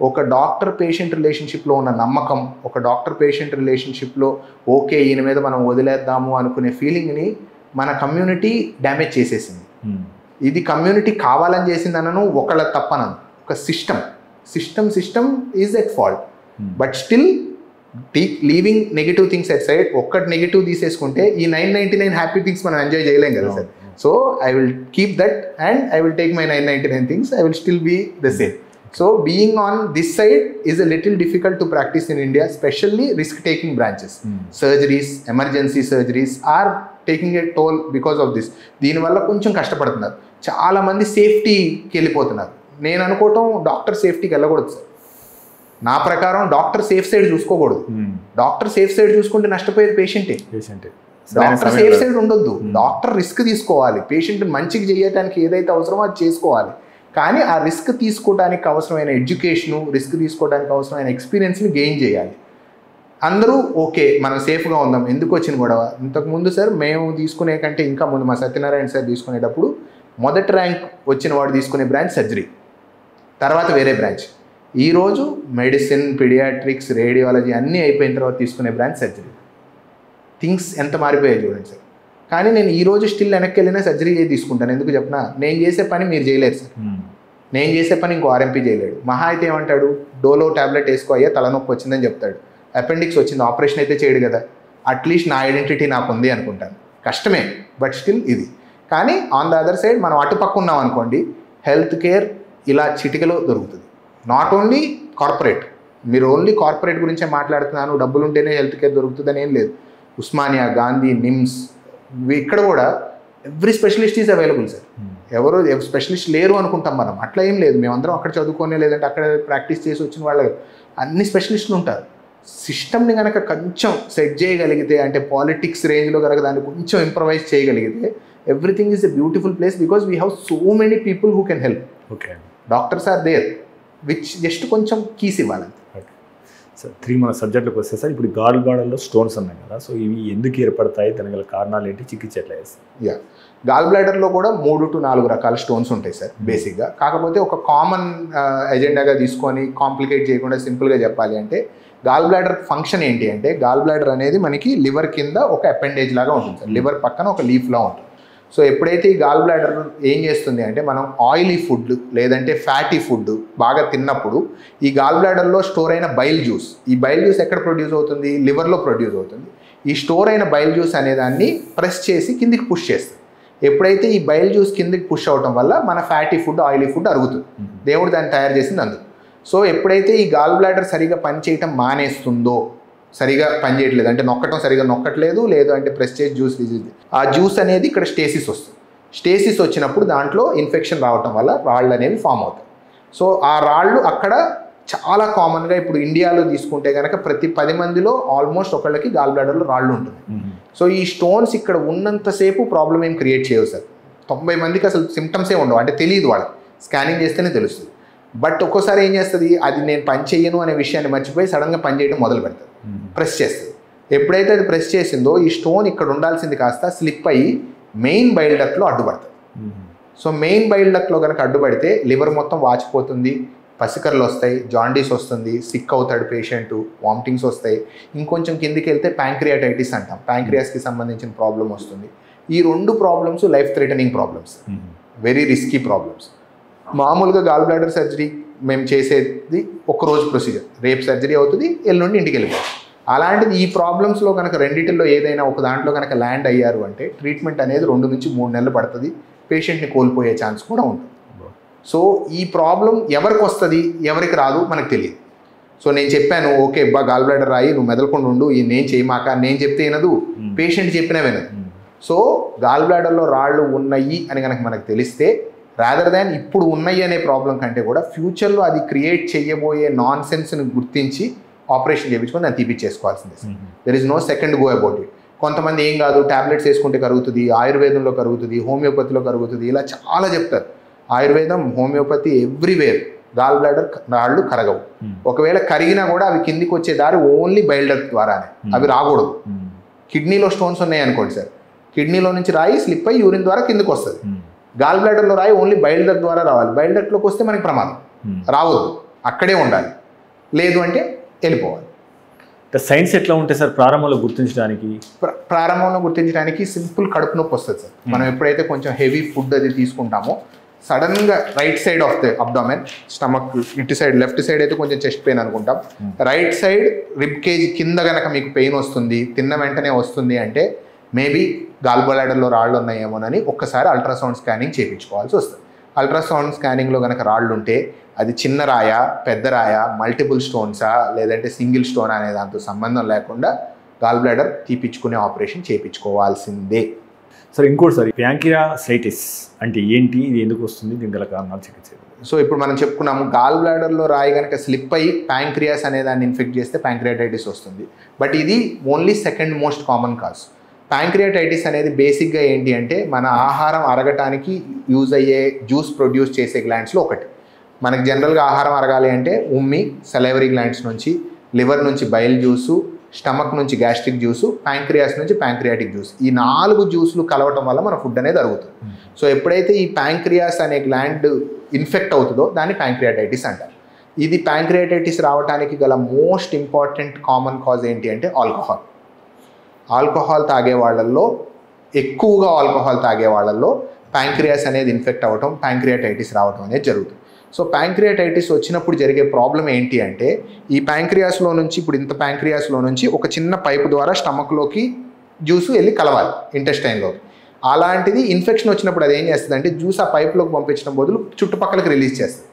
ఒక డాక్టర్ పేషెంట్ రిలేషన్షిప్లో ఉన్న నమ్మకం, ఒక డాక్టర్ పేషెంట్ రిలేషన్షిప్లో ఓకే ఈయన మీద మనం వదిలేద్దాము అనుకునే ఫీలింగ్ని మన కమ్యూనిటీ డ్యామేజ్ చేసేసింది. ఇది కమ్యూనిటీ కావాలని చేసిందనను, ఒకళ్ళ తప్పనను, ఒక system is at fault. But still leaving negative things at side, ఒక్కటి నెగిటివ్ తీసేసుకుంటే ఈ 999 హ్యాపీ థింగ్స్ మనం ఎంజాయ్ చేయలేం కదా sir. So I will keep that and I will take my 999 things, I will still be the same. So being on this side is a little difficult to practice in India, especially risk-taking branches. Surgeries, emergency surgeries are taking a toll because of this. దీనివల్ల కొంచెం కష్టపడుతున్నారు, చాలా మంది సేఫ్టీకి వెళ్ళిపోతున్నారు. నేను అనుకోవటం doctor సేఫ్టీకి వెళ్ళకూడదు సార్. నా ప్రకారం డాక్టర్ సేఫ్ సైడ్ చూసుకోకూడదు. డాక్టర్ సేఫ్ సైడ్ చూసుకుంటే నష్టపోయేది పేషెంటే. డాక్టర్ సేఫ్ సైడ్ ఉండొద్దు, డాక్టర్ రిస్క్ తీసుకోవాలి, పేషెంట్ మంచిగా చేయడానికి ఏదైతే అవసరమో అది చేసుకోవాలి. కానీ ఆ రిస్క్ తీసుకోవడానికి అవసరమైన ఎడ్యుకేషను, రిస్క్ తీసుకోవడానికి అవసరమైన ఎక్స్పీరియన్స్ని గెయిన్ చేయాలి. అందరూ ఓకే మనం సేఫ్గా ఉందాం, ఎందుకు వచ్చిన గొడవ? ఇంతకుముందు సార్ మేము తీసుకునే కంటే ఇంకా ముందు మా సత్యనారాయణ సార్ తీసుకునేటప్పుడు మొదటి ర్యాంక్ వచ్చిన వాడు తీసుకునే బ్రాంచ్ సర్జరీ, తర్వాత వేరే బ్రాంచ్. ఈరోజు మెడిసిన్, పీడియాట్రిక్స్, రేడియాలజీ అన్నీ అయిపోయిన తర్వాత తీసుకునే బ్రాంచ్ సర్జరీ. థింగ్స్ ఎంత మారిపోయాయి చూడండి సార్. కానీ నేను ఈ రోజు స్టిల్ వెనక్కి వెళ్ళినా సర్జరీ చేసి తీసుకుంటాను. ఎందుకు చెప్పినా, నేను చేసే పని మీరు చేయలేరు సార్. నేను చేసే పని ఇంకో ఆర్ఎంపీ చేయలేడు. మహా అయితే ఏమంటాడు, డోలో ట్యాబ్లెట్ వేసుకో అయ్యా తలనొప్పి వచ్చిందని చెప్తాడు. అపెండిక్స్ వచ్చింది, ఆపరేషన్ అయితే చేయడు కదా. అట్లీస్ట్ నా ఐడెంటిటీ నాకు ఉంది అనుకుంటాను. కష్టమే, బట్ స్టిల్ ఇది. కానీ ఆన్ ద అదర్ సైడ్ మనం అటుపక్క ఉన్నాం అనుకోండి, హెల్త్ కేర్ ఇలా చిటికలో దొరుకుతుంది. నాట్ ఓన్లీ కార్పొరేట్, మీరు ఓన్లీ కార్పొరేట్ గురించే మాట్లాడుతున్నాను, డబ్బులు ఉంటేనే హెల్త్ కేర్ దొరుకుతుందని ఏం లేదు. ఉస్మానియా, గాంధీ, నిమ్స్, ఇక్కడ కూడా every specialist is available sir. ఎవరు స్పెషలిస్ట్ లేరు అనుకుంటాం మనం, అట్లా ఏం లేదు. మేమందరం అక్కడ చదువుకోనే, లేదంటే అక్కడ ప్రాక్టీస్ చేసి వచ్చిన వాళ్ళు అన్ని స్పెషలిస్టులు ఉంటారు. సిస్టమ్ని కనుక కొంచెం సెట్ చేయగలిగితే, అంటే పాలిటిక్స్ రేంజ్లో కనుక దాన్ని కొంచెం ఇంప్రవైజ్ చేయగలిగితే, everything is a beautiful place because we have so many people who can help. Okay, doctors are there, which just కొంచెం కీస్ ఇవ్వాలి. సార్ 3 మన సబ్జెక్ట్లోకి వస్తే సార్, ఇప్పుడు గాల్ బ్లాడర్లో స్టోన్స్ ఉన్నాయి కదా, సో ఇవి ఎందుకు ఏర్పడతాయి, దాని గల కారణాలు ఏంటి, చికిత్స ఎట్లా చేస్తారు? యా, గాల్ బ్లాడర్లో కూడా 3 to 4 రకాల స్టోన్స్ ఉంటాయి సార్ బేసిక్గా. కాకపోతే ఒక కామన్ ఎజెండాగా తీసుకొని కాంప్లికేట్ చేయకుండా సింపుల్గా చెప్పాలి అంటే, గాల్ బ్లాడర్ ఫంక్షన్ ఏంటి అంటే, గాల్ బ్లాడర్ అనేది మనకి లివర్ కింద ఒక అపెండేజ్ లాగా ఉంటుంది సార్. లివర్ పక్కన ఒక లీఫ్లా ఉంటుంది. సో ఎప్పుడైతే ఈ గాల్ బ్లాడర్ ఏం చేస్తుంది అంటే, మనం ఆయిలీ ఫుడ్ లేదంటే ఫ్యాటీ ఫుడ్ బాగా తిన్నప్పుడు ఈ గాల్ బ్లాడర్లో స్టోర్ అయిన బైల్ జ్యూస్, ఈ బైల్ జ్యూస్ ఎక్కడ ప్రొడ్యూస్ అవుతుంది, లివర్లో ప్రొడ్యూస్ అవుతుంది. ఈ స్టోర్ అయిన బైల్ జ్యూస్ అనే దాన్ని ప్రెస్ చేసి కిందికి పుష్ చేస్తుంది. ఎప్పుడైతే ఈ బైల్ జ్యూస్ కిందికి పుష్ అవడం వల్ల మన ఫ్యాటీ ఫుడ్, ఆయిలీ ఫుడ్ అరుగుతుంది. దేవుడు దాన్ని తయారు చేసింది అందుకు. సో ఎప్పుడైతే ఈ గాల్ బ్లాడర్ సరిగా పనిచేయటం మానేస్తుందో, సరిగా పనిచేయట్లేదు అంటే నొక్కటం సరిగా నొక్కట్లేదు, లేదు అంటే ప్రెస్ చేసి జ్యూస్ రిలీజ్, ఆ జ్యూస్ అనేది ఇక్కడ స్టేసిస్ వస్తుంది. స్టేసిస్ వచ్చినప్పుడు దాంట్లో ఇన్ఫెక్షన్ రావటం వల్ల రాళ్ళు అనేవి ఫామ్ అవుతాయి. సో ఆ రాళ్ళు అక్కడ చాలా కామన్గా ఇప్పుడు ఇండియాలో తీసుకుంటే కనుక ప్రతి 10 మందిలో ఆల్మోస్ట్ ఒకళ్ళకి గాల్ బ్లాడర్లో రాళ్ళు ఉంటుంది. సో ఈ స్టోన్స్ ఇక్కడ ఉన్నంతసేపు ప్రాబ్లం ఏం క్రియేట్ చేయవు సార్. 90 మందికి అసలు సిమ్టమ్సే ఉండవు, అంటే తెలియదు వాళ్ళకి, స్కానింగ్ చేస్తేనే తెలుస్తుంది. బట్ ఒక్కోసారి ఏం చేస్తుంది, అది నేను పని చేయను అనే విషయాన్ని మర్చిపోయి సడన్గా పని చేయడం మొదలు పెడుతుంది, ప్రెస్ చేస్తుంది. ఎప్పుడైతే అది ప్రెస్ చేసిందో ఈ స్టోన్ ఇక్కడ ఉండాల్సింది కాస్త స్లిప్ అయ్యి మెయిన్ బైల్ డక్ట్లో అడ్డుపడుతుంది. సో మెయిన్ బైల్ డక్ట్లో కనుక అడ్డుపడితే లివర్ మొత్తం వాచిపోతుంది, పసికర్లు వస్తాయి, జాండీస్ వస్తుంది, సిక్ అవుతాడు పేషెంట్, వామిటింగ్స్ వస్తాయి. ఇంకొంచెం కిందికి వెళ్తే ప్యాంక్రియాటైటిస్ అంటాం, ప్యాంక్రియాస్కి సంబంధించిన ప్రాబ్లం వస్తుంది. ఈ 2 problems life threatening problems, very risky problems. మామూలుగా గాల్ బ్లాడర్ సర్జరీ మేము చేసేది ఒక్కరోజు ప్రొసీజర్, రేపు సర్జరీ అవుతుంది, ఎల్లుండి ఇంటికి వెళ్ళిపోతుంది. అలాంటిది ఈ ప్రాబ్లమ్స్లో కనుక రెండింటిలో ఏదైనా ఒక దాంట్లో కనుక ల్యాండ్ అయ్యారు అంటే ట్రీట్మెంట్ అనేది 2 నుంచి 3 నెలలు పడుతుంది, పేషెంట్ని కోల్పోయే ఛాన్స్ కూడా ఉంటుంది. సో ఈ ప్రాబ్లం ఎవరికి వస్తుంది ఎవరికి రాదు మనకు తెలియదు. సో నేను చెప్పాను, ఓకే బా గాల్ బ్లాడర్ రాయి, నువ్వు మెదలకుండా ఉండు, ఈ నేను చేయమాక, నేను చెప్తే వినదు, పేషెంట్ చెప్పినా వినదు. సో గాల్ బ్లాడర్లో రాళ్ళు ఉన్నాయి అని కనుక మనకు తెలిస్తే, రాదర్ దాన్ ఇప్పుడు ఉన్నాయి అనే ప్రాబ్లం కంటే కూడా ఫ్యూచర్లో అది క్రియేట్ చేయబోయే నాన్ సెన్స్ని గుర్తించి ఆపరేషన్ చేయించుకొని దాన్ని తీపిచ్చేసుకోవాల్సిందే. There is no second go about it. కొంతమంది ఏం కాదు, ట్యాబ్లెట్స్ వేసుకుంటే కరుగుతుంది, ఆయుర్వేదంలో కరుగుతుంది, హోమియోపతిలో కరుగుతుంది, ఇలా చాలా చెప్తారు. ఆయుర్వేదం, హోమియోపతి, ఎవ్రీవేర్ గాల్ బ్లాడర్ రాళ్ళు కరగవు. ఒకవేళ కరిగినా కూడా అవి కిందికి వచ్చే దారి ఓన్లీ బైల్ డక్ట్ ద్వారానే, అవి రాకూడదు. కిడ్నీలో స్టోన్స్ ఉన్నాయి అనుకోండి సార్, కిడ్నీలో నుంచి రాయి స్లిప్ అయ్యి యూరిన్ ద్వారా కిందికి వస్తుంది. గాల్ బ్లాడర్లో రాయి ఓన్లీ బైల్ డక్ట్ ద్వారా రావాలి. బైల్ డక్ట్లోకి వస్తే మనకి ప్రమాదం, రావద్దు, అక్కడే ఉండాలి, లేదు అంటే వెళ్ళిపోవాలి. సైన్స్ ఎట్లా ఉంటాయి సార్ ప్రారంభంలో గుర్తించడానికి? ప్రారంభంలో గుర్తించడానికి సింపుల్ కడుపు నొప్పి వస్తుంది సార్. మనం ఎప్పుడైతే కొంచెం హెవీ ఫుడ్ అది తీసుకుంటామో సడన్గా right side of the abdomen, stomach ఇటు సైడ్, లెఫ్ట్ సైడ్ అయితే కొంచెం చెస్ట్ పెయిన్ అనుకుంటాం, రైట్ సైడ్ రిబ్ కేజ్ కింద కనుక మీకు పెయిన్ వస్తుంది, తిన్న వెంటనే వస్తుంది అంటే మేబీ గాల్ బ్లాడర్లో రాళ్ళు ఉన్నాయేమోనని ఒక్కసారి అల్ట్రాసౌండ్ స్కానింగ్ చేయించుకోవాల్సి వస్తుంది. అల్ట్రాసౌండ్ స్కానింగ్లో కనుక రాళ్ళు ఉంటే అది చిన్న రాయా, పెద్ద రాయా, మల్టిపుల్ స్టోన్సా, లేదంటే సింగిల్ స్టోన్ అనే దాంతో సంబంధం లేకుండా గాల్ బ్లాడర్ తీపిచ్చుకునే ఆపరేషన్ చేయించుకోవాల్సిందే. సార్ ఇంకోటి సార్, ప్యాంక్రియాసైటిస్ అంటే ఏంటి, ఇది ఎందుకు వస్తుంది, దీని గల కారణాలు చికిత్స? సో ఇప్పుడు మనం చెప్పుకున్నాము, గాల్ బ్లాడర్లో రాయి కనుక స్లిప్ అయ్యి ప్యాంక్రియాస్ అనే దాన్ని ఇన్ఫెక్ట్ చేస్తే ప్యాంక్రియాటైటిస్ వస్తుంది. బట్ ఇది only second most common cause. Pancreatitis అనేది బేసిక్గా ఏంటి అంటే, మన ఆహారం అరగటానికి యూజ్ అయ్యే జ్యూస్ ప్రొడ్యూస్ చేసే గ్లాండ్స్లో ఒకటి. మనకి జనరల్గా ఆహారం అరగాలి అంటే ఉమ్మి, సెలైవరీ గ్లాండ్స్ నుంచి, లివర్ నుంచి బైల్ జ్యూసు, స్టమక్ నుంచి గ్యాస్ట్రిక్ జ్యూసు, ప్యాంక్రియాస్ నుంచి ప్యాంక్రియాటిక్ జ్యూస్, ఈ 4 జ్యూసులు కలవటం వల్ల మన ఫుడ్ అనేది అరుగుతుంది. సో ఎప్పుడైతే ఈ ప్యాంక్రియాస్ అనే గ్లాండ్ ఇన్ఫెక్ట్ అవుతుందో దాన్ని ప్యాంక్రియాటైటిస్ అంటారు. ఇది ప్యాంక్రియాటైటిస్ రావడానికి గల మోస్ట్ ఇంపార్టెంట్ కామన్ కాజ్ ఏంటి అంటే ఆల్కహాల్. ఆల్కహాల్ తాగే వాళ్ళల్లో ఎక్కువగా ఆల్కహాల్ తాగే వాళ్ళల్లో ప్యాంక్రియాస్ అనేది ఇన్ఫెక్ట్ అవ్వటం, ప్యాంక్రియాటైటిస్ రావటం అనేది జరుగుతుంది. సో ప్యాంక్రియాటైటిస్ వచ్చినప్పుడు జరిగే ప్రాబ్లం ఏంటి అంటే ఈ ప్యాంక్రియాస్లో నుంచి, ఇప్పుడు ఇంత ప్యాంక్రియాస్లో నుంచి ఒక చిన్న పైపు ద్వారా స్టమక్లోకి జ్యూస్ వెళ్ళి కలవాలి ఇంటెస్టైన్లోకి. అలాంటిది ఇన్ఫెక్షన్ వచ్చినప్పుడు అది ఏం చేస్తుంది అంటే జ్యూస్ ఆ పైప్లోకి పంపించడం బదులు చుట్టుపక్కలకి రిలీజ్ చేస్తుంది.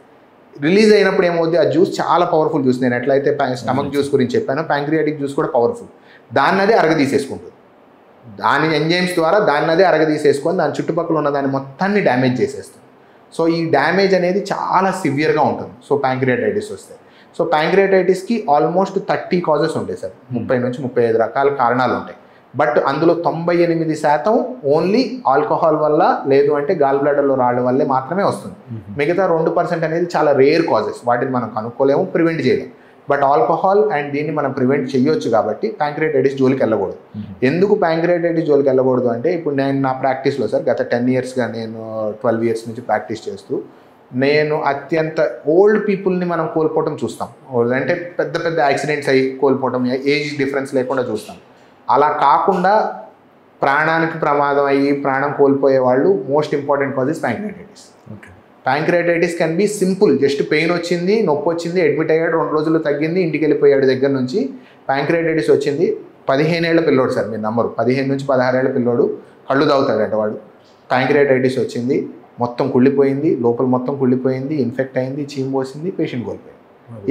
రిలీజ్ అయినప్పుడు ఏమవుతుంది, ఆ జ్యూస్ చాలా పవర్ఫుల్ జ్యూస్. నేను ఎట్లయితే స్టమక్ జ్యూస్ గురించి చెప్పానో ప్యాంక్రియాటిక్ జ్యూస్ కూడా పవర్ఫుల్. దాన్ని అదే అరగదీసేసుకుంటుంది. దాని ఎంజైమ్స్ ద్వారా దాన్ని అదే అరగదీసేసుకొని దాని చుట్టుపక్కల ఉన్న దాన్ని మొత్తాన్ని డ్యామేజ్ చేసేస్తుంది. సో ఈ డ్యామేజ్ అనేది చాలా సివియర్గా ఉంటుంది. సో ప్యాంక్రియాటైటిస్ వస్తే, సో ప్యాంక్రియాటైటిస్కి ఆల్మోస్ట్ 30 కాజెస్ ఉంటాయి సార్. 30 నుంచి 35 రకాల కారణాలు ఉంటాయి. బట్ అందులో 98% ఓన్లీ ఆల్కహాల్ వల్ల, లేదు అంటే గాల్ బ్లాడర్లో రావడం వల్లే మాత్రమే వస్తుంది. మిగతా 2% అనేది చాలా రేర్ కాజెస్, వాటిని మనం కనుక్కోలేము, ప్రివెంట్ చేయలేము. బట్ ఆల్కహాల్ అండ్ దీన్ని మనం ప్రివెంట్ చేయొచ్చు కాబట్టి ప్యాంక్రియాటైటిస్ జోలికి వెళ్ళకూడదు. ఎందుకు ప్యాంక్రియాటైటిస్ జోలికి వెళ్ళకూడదు అంటే ఇప్పుడు నేను నా ప్రాక్టీస్లో సార్ గత 10 ఇయర్స్గా నేను 12 ఇయర్స్ నుంచి ప్రాక్టీస్ చేస్తూ నేను అత్యంత ఓల్డ్ పీపుల్ని మనం కోల్పోవటం చూస్తాం. అంటే పెద్ద పెద్ద యాక్సిడెంట్స్ అయ్యి కోల్పోవటం, ఏజ్ డిఫరెన్స్ లేకుండా చూస్తాం. అలా కాకుండా ప్రాణానికి ప్రమాదం అయ్యి ప్రాణం కోల్పోయే వాళ్ళు most important cause is pancreatitis. Pancreatitis can be simple, just pain వచ్చింది, నొప్పి వచ్చింది, అడ్మిట్ అయ్యాడు, 2 రోజులు తగ్గింది, ఇంటికి వెళ్ళిపోయాడు. దగ్గర నుంచి ప్యాంక్రియాటైటిస్ వచ్చింది, 15 ఏళ్ల పిల్లోడు సార్, మీరు నమ్మరు, 15 నుంచి 16 ఏళ్ల పిల్లోడు, కళ్ళు తాగుతాడట వాడు. ప్యాంక్రియాటైటిస్ వచ్చింది, మొత్తం కుళ్ళిపోయింది, లోపల మొత్తం కుళ్ళిపోయింది, ఇన్ఫెక్ట్ అయింది, చీమ్ పోసింది, పేషెంట్ కోల్పోయింది.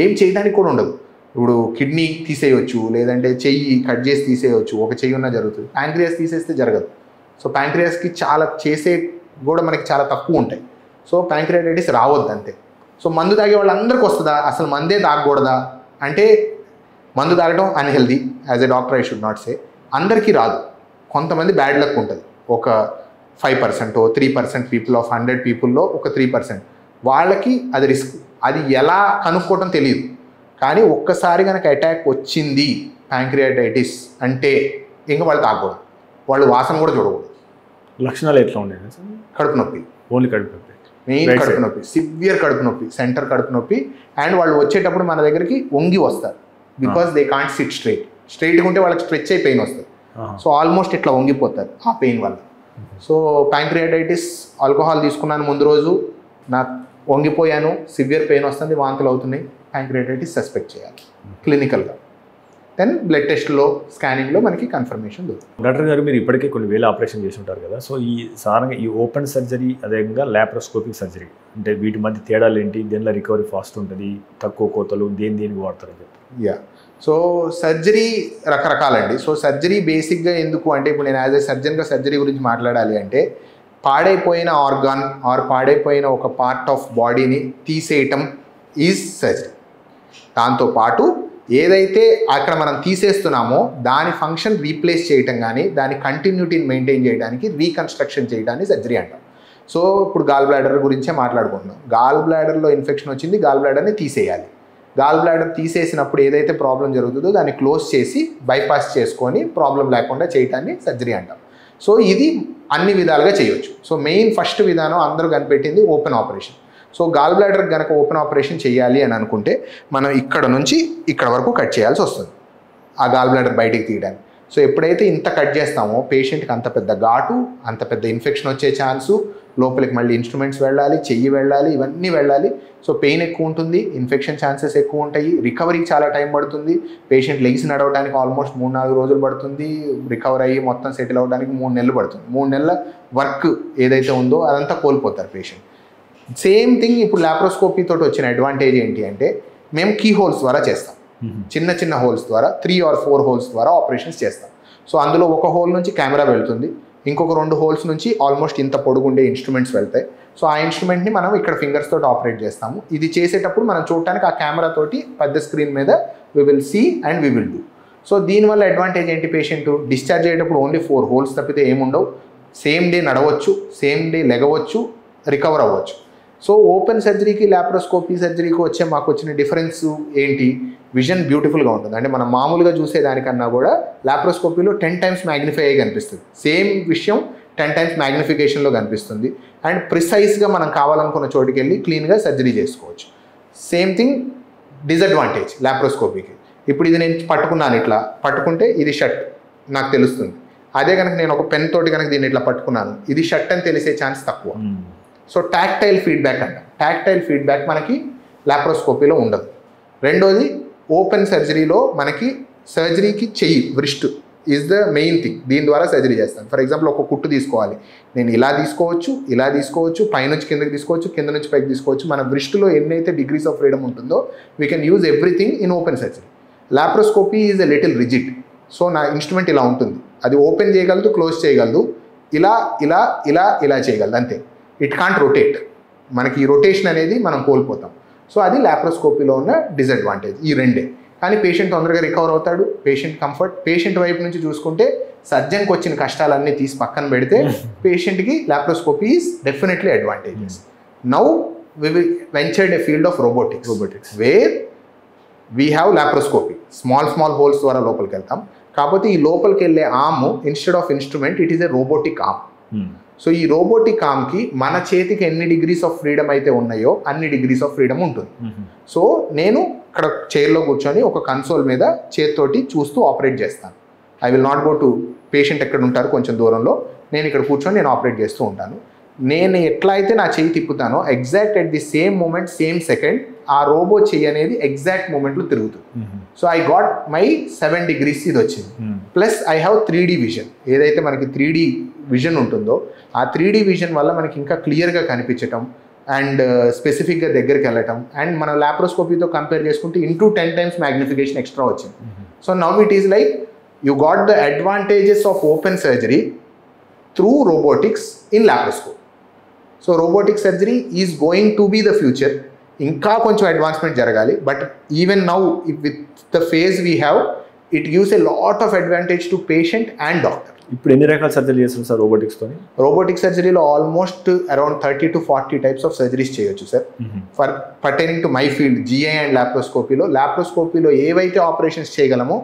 ఏం చేయడానికి కూడా ఉండదు. ఇప్పుడు కిడ్నీ తీసేయచ్చు, లేదంటే చెయ్యి కట్ చేసి తీసేయచ్చు, ఒక చెయ్యి ఉన్నా జరుగుతుంది. ప్యాంక్రియాస్ తీసేస్తే జరగదు. సో ప్యాంక్రియాస్కి చాలా చేసే కూడా మనకి చాలా తక్కువ ఉంటాయి. సో ప్యాంక్రియాటైటిస్ రావద్దు అంతే. సో మందు తాగే వాళ్ళందరికీ వస్తుందా, అసలు మందే తాగకూడదా అంటే మందు తాగడం unhealthy. As a doctor I should not say అందరికీ రాదు. కొంతమంది బ్యాడ్ లక్ ఉంటుంది. ఒక 5% 3% పీపుల్ ఆఫ్ 100 పీపుల్లో ఒక 3% వాళ్ళకి అది రిస్క్. అది ఎలా కనుక్కోవటం తెలియదు. కానీ ఒక్కసారి కనుక అటాక్ వచ్చింది ప్యాంక్రియాటైటిస్ అంటే ఇంకా వాళ్ళు తాగకూడదు, వాళ్ళు వాసన కూడా చూడకూడదు. లక్షణాలు ఎట్లా ఉండేది సార్? కడుపు నొప్పి, ఓన్లీ కడుపు నొప్పి, మెయిన్ కడుపు నొప్పి, సివియర్ కడుపు నొప్పి, సెంటర్ కడుపు నొప్పి. అండ్ వాళ్ళు వచ్చేటప్పుడు మన దగ్గరికి వంగి వస్తారు. బికాస్ దే కాంట్ సిట్ స్ట్రైట్గా ఉంటే వాళ్ళకి స్ట్రెచ్ అయి పెయిన్ వస్తుంది. సో ఆల్మోస్ట్ ఇట్లా వంగిపోతారు ఆ పెయిన్ వల్ల. సో ప్యాంక్రియాటైటిస్ ఆల్కహాల్ తీసుకున్నాను ముందు రోజు, నా వంగిపోయాను, సివియర్ పెయిన్ వస్తుంది, వాంతులు అవుతున్నాయి, ప్యాంక్రియాటైటిస్ సస్పెక్ట్ చేయాలి క్లినికల్గా. దెన్ బ్లడ్ టెస్ట్లో, స్కానింగ్లో మనకి కన్ఫర్మేషన్ దొరుకుతుంది. డాక్టర్ గారు మీరు ఇప్పటికే కొన్ని వేల ఆపరేషన్ చేసి ఉంటారు కదా, సో ఈ సాధారణంగా ఈ ఓపెన్ సర్జరీ అదేవిధంగా ల్యాప్రోస్కోపిక్ సర్జరీ అంటే వీటి మధ్య తేడాలు ఏంటి, దేనిలో రికవరీ ఫాస్ట్ ఉంటుంది, తక్కువ కోతలు, దేనికి వాడతారని చెప్పి? యా, సో సర్జరీ రకరకాలండి. సో సర్జరీ బేసిక్గా ఎందుకు అంటే ఇప్పుడు నేను యాజ్ ఏ సర్జన్గా సర్జరీ గురించి మాట్లాడాలి అంటే పాడైపోయిన ఆర్గాన్ ఆర్ పాడైపోయిన ఒక పార్ట్ ఆఫ్ బాడీని తీసేయటం ఈజ్ సర్జరీ. దాంతోపాటు ఏదైతే అక్కడ మనం తీసేస్తున్నామో దాని ఫంక్షన్ రీప్లేస్ చేయటం కానీ దాని కంటిన్యూటీని మెయింటైన్ చేయడానికి రీకన్స్ట్రక్షన్ చేయడాన్ని సర్జరీ అంటాం. సో ఇప్పుడు గాల్ బ్లాడర్ గురించే మాట్లాడుకుంటున్నాం. గాల్ బ్లాడర్లో ఇన్ఫెక్షన్ వచ్చింది, గాల్ బ్లాడర్ని తీసేయాలి. గాల్ బ్లాడర్ తీసేసినప్పుడు ఏదైతే ప్రాబ్లం జరుగుతుందో దాన్ని క్లోజ్ చేసి బైపాస్ చేసుకొని ప్రాబ్లం లేకుండా చేయటాన్ని సర్జరీ అంటాం. సో ఇది అన్ని విధాలుగా చేయవచ్చు. సో మెయిన్ ఫస్ట్ విధానం అందరూ కనిపెట్టింది open operation. So gall bladder కనుక ఓపెన్ ఆపరేషన్ చేయాలి అని అనుకుంటే మనం ఇక్కడ నుంచి ఇక్కడ వరకు కట్ చేయాల్సి వస్తుంది ఆ గాల్ బ్లాడర్ బయటికి తీయడానికి. సో ఎప్పుడైతే ఇంత కట్ చేస్తామో పేషెంట్కి అంత పెద్ద ఘాటు, అంత పెద్ద ఇన్ఫెక్షన్ వచ్చే ఛాన్సు, లోపలికి మళ్ళీ ఇన్స్ట్రుమెంట్స్ వెళ్ళాలి, చెయ్యి వెళ్ళాలి, ఇవన్నీ వెళ్ళాలి. సో పెయిన్ ఎక్కువ ఉంటుంది, ఇన్ఫెక్షన్ ఛాన్సెస్ ఎక్కువ ఉంటాయి, రికవరీకి చాలా టైం పడుతుంది. పేషెంట్ లెగ్స్ నడవడానికి ఆల్మోస్ట్ 3-4 రోజులు పడుతుంది, రికవర్ అయ్యి మొత్తం సెటిల్ అవ్వడానికి 3 నెలలు పడుతుంది. 3 నెలల వర్క్ ఏదైతే ఉందో అదంతా కోల్పోతారు పేషెంట్. సేమ్ థింగ్ ఇప్పుడు ల్యాప్రోస్కోపీ తోటి వచ్చిన అడ్వాంటేజ్ ఏంటి అంటే మేము కీ హోల్స్ ద్వారా చేస్తాం. చిన్న చిన్న హోల్స్ ద్వారా 3 or 4 హోల్స్ ద్వారా ఆపరేషన్స్ చేస్తాం. సో అందులో ఒక హోల్ నుంచి కెమెరా వెళ్తుంది, ఇంకొక 2 హోల్స్ నుంచి ఆల్మోస్ట్ ఇంత పొడుగుండే ఇన్స్ట్రుమెంట్స్ వెళ్తాయి. సో ఆ ఇన్స్ట్రుమెంట్ని మనం ఇక్కడ ఫింగర్స్ తోటి ఆపరేట్ చేస్తాము. ఇది చేసేటప్పుడు మనం చూడటానికి ఆ కెమెరా తోటి పెద్ద స్క్రీన్ మీద we will see and we will do. So దీనివల్ల అడ్వాంటేజ్ ఏంటి, పేషెంట్ డిశ్చార్జ్ అయ్యేటప్పుడు ఓన్లీ 4 హోల్స్ తప్పితే ఏముండవు. సేమ్ డే నడవచ్చు, సేమ్ డే లెగవచ్చు, రికవర్ అవ్వచ్చు. సో ఓపెన్ సర్జరీకి ల్యాప్రోస్కోపీ సర్జరీకి మాకు వచ్చిన డిఫరెన్స్ ఏంటి, విజన్ బ్యూటిఫుల్గా ఉంటుంది. అంటే మనం మామూలుగా చూసేదానికన్నా కూడా ల్యాప్రోస్కోపీలో 10 times మ్యాగ్నిఫై అయ్యి కనిపిస్తుంది. సేమ్ విషయం 10 times మ్యాగ్నిఫికేషన్లో కనిపిస్తుంది. అండ్ ప్రిసైజ్గా మనం కావాలనుకున్న చోటుకి వెళ్ళి క్లీన్గా సర్జరీ చేసుకోవచ్చు. సేమ్ థింగ్ డిసడ్వాంటేజ్ ల్యాప్రోస్కోపీకి. ఇప్పుడు ఇది నేను పట్టుకున్నాను, ఇట్లా పట్టుకుంటే ఇది షట్ నాకు తెలుస్తుంది. అదే కనుక నేను ఒక పెన్ తోటి కనుక దీన్ని ఇట్లా పట్టుకున్నాను, ఇది షర్ట్ అని తెలిసే ఛాన్స్ తక్కువ. సో టాక్టైల్ ఫీడ్బ్యాక్ అంట. టాక్టైల్ ఫీడ్బ్యాక్ మనకి లాప్రోస్కోపీలో ఉండదు. రెండోది ఓపెన్ సర్జరీలో మనకి సర్జరీకి చెయ్యి wrist is the main thing. దీని ద్వారా సర్జరీ చేస్తాను. ఫర్ ఎగ్జాంపుల్ ఒక కుట్టు తీసుకోవాలి, నేను ఇలా తీసుకోవచ్చు, పైనుంచి కిందకి తీసుకోవచ్చు, కింద నుంచి పైకి తీసుకోవచ్చు. మన వ్రిస్ట్లో ఎన్నైతే డిగ్రీస్ ఆఫ్ ఫ్రీడమ్ ఉంటుందో we can use everything in open surgery. Laparoscopy is a little rigid. So నా ఇన్స్ట్రుమెంట్ ఇలా ఉంటుంది, అది ఓపెన్ చేయగలదు, క్లోజ్ చేయగలదు, ఇలా ఇలా ఇలా ఇలా చేయగలదు అంతే. It can't rotate. మనకి ఈ రొటేషన్ అనేది మనం కోల్పోతాం. సో అది లాప్రోస్కోపీలో ఉన్న డిసడ్వాంటేజ్, ఈ రెండే. కానీ పేషెంట్ తొందరగా రికవర్ అవుతాడు, పేషెంట్ కంఫర్ట్. పేషెంట్ వైపు నుంచి చూసుకుంటే సర్జన్కి వచ్చిన కష్టాలన్నీ తీసి పక్కన పెడితే పేషెంట్కి laparoscopy is definitely advantages. Now we will ventured a field of robotics where we have laparoscopy. Small holes ద్వారా లోపలికి వెళ్తాం. కాకపోతే ఈ లోపలికి వెళ్ళే arm instead of instrument it is a robotic arm. So ఈ రోబోటిక్ ఆర్మ్కి మన చేతికి ఎన్ని డిగ్రీస్ ఆఫ్ ఫ్రీడమ్ అయితే ఉన్నాయో అన్ని డిగ్రీస్ ఆఫ్ ఫ్రీడమ్ ఉంటుంది. సో నేను ఇక్కడ చైర్లో కూర్చొని ఒక కన్సోల్ మీద చేతితోటి చూస్తూ ఆపరేట్ చేస్తాను. I will not go to patient ఎక్కడ ఉంటారు కొంచెం దూరంలో, నేను ఇక్కడ కూర్చొని నేను ఆపరేట్ చేస్తూ ఉంటాను. నేను ఎట్లా అయితే నా చెయ్యి తిప్పుతానో exact at the same moment same second ఆ రోబో చెయ్యి అనేది ఎగ్జాక్ట్ మూమెంట్లో తిరుగుతుంది. So I got my 7 degrees ఇది వచ్చింది. Plus I have 3D vision. ఏదైతే మనకి 3D విజన్ ఉంటుందో ఆ 3D విజన్ వల్ల మనకి ఇంకా క్లియర్గా కనిపించటం అండ్ స్పెసిఫిక్గా దగ్గరికి వెళ్ళటం. అండ్ మన లాప్రోస్కోపీతో కంపేర్ చేసుకుంటే 10 times మ్యాగ్నిఫికేషన్ ఎక్స్ట్రా వచ్చింది. So now it is like you got the advantages of open surgery through robotics in laparoscopy. So robotic surgery is going to be the future. ఇంకా కొంచెం advancement జరగాలి. But even now with the phase we have it gives a lot of advantage to patient and doctor. ఇప్పుడు ఎన్ని రకాల సర్జరీ చేస్తారు sir రోబోటిక్స్తో? Robotic సర్జరీలో almost around 30 to 40 types of surgeries చేయొచ్చు sir. For pertaining to my field GI and లాప్రోస్కోపీలో ఏవైతే ఆపరేషన్స్ చేయగలమో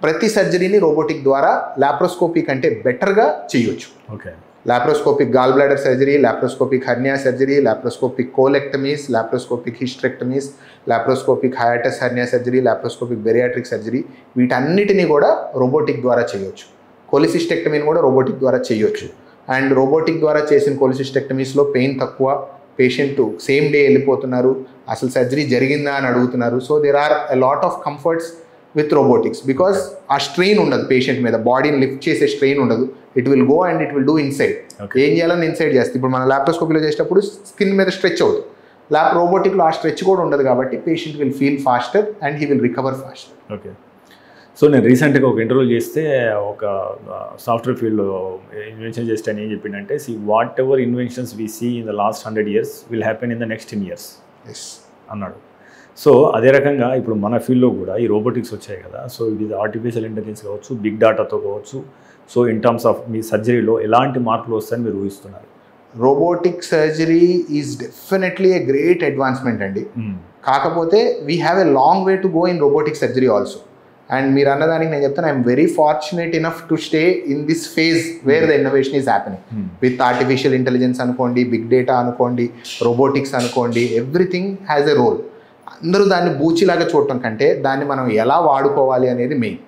ప్రతి సర్జరీని రోబోటిక్ ద్వారా లాప్రోస్కోపీ కంటే బెటర్గా చేయొచ్చు. Okay. Laparoscopic gall bladder surgery, laparoscopic hernia surgery, laparoscopic colectomies, laparoscopic hysterectomies, laparoscopic hiatus hernia surgery, laparoscopic bariatric surgery, వీటన్నిటిని కూడా రోబోటిక్ ద్వారా చేయొచ్చు. కోలిసిస్టెక్టమీని కూడా రోబోటిక్ ద్వారా చేయొచ్చు. అండ్ రోబోటిక్ ద్వారా చేసిన కోలిసిస్టెక్టమీస్లో పెయిన్ తక్కువ, పేషెంట్ సేమ్ డే వెళ్ళిపోతున్నారు, అసలు సర్జరీ జరిగిందా అని అడుగుతున్నారు. So there are a lot of comforts with robotics because ఆ స్ట్రెయిన్ ఉండదు పేషెంట్ మీద, బాడీని లిఫ్ట్ చేసే స్ట్రెయిన్ ఉండదు. It will go and it will do inside. ఏం చేయాలని ఇన్సైడ్ చేస్తే ఇప్పుడు మన లాప్రోస్కోపీలో చేసేటప్పుడు స్కిన్ మీద స్ట్రెచ్ అవుతుంది. రోబోటిక్లో ఆ స్ట్రెచ్ కూడా ఉండదు కాబట్టి patient will feel faster and he will recover faster. Okay. So నేను రీసెంట్గా ఒక ఇంటర్వ్యూ చేస్తే ఒక సాఫ్ట్వేర్ ఫీల్డ్లో ఇన్వెన్షన్ చేస్తే అని ఏం చెప్పిందంటే, whatever inventions we see in the last 100 years will happen in the next 10 years అన్నాడు. సో అదే రకంగా ఇప్పుడు మన ఫీల్డ్లో కూడా ఈ రోబోటిక్స్ వచ్చాయి కదా. సో ఇది ఆర్టిఫిషియల్ ఇంటెలిజెన్స్ కావచ్చు, బిగ్ డాటాతో కావచ్చు. సో ఇన్ టర్మ్స్ ఆఫ్ మీ సర్జరీలో ఎలాంటి మార్పులు వస్తాయని మీరు ఊహిస్తున్నారు? Robotic surgery is definitely a great advancement అండి. కాకపోతే we have a long way to go in robotic surgery also. And మీరు అన్నదానికి నేను చెప్తాను, I'm very fortunate enough to stay in this phase where the innovation is happening with artificial intelligence అనుకోండి, big data అనుకోండి, robotics అనుకోండి, everything has a role. అందరూ దాన్ని బూచిలాగా చూడటం కంటే దాన్ని మనం ఎలా వాడుకోవాలి అనేది మెయిన్.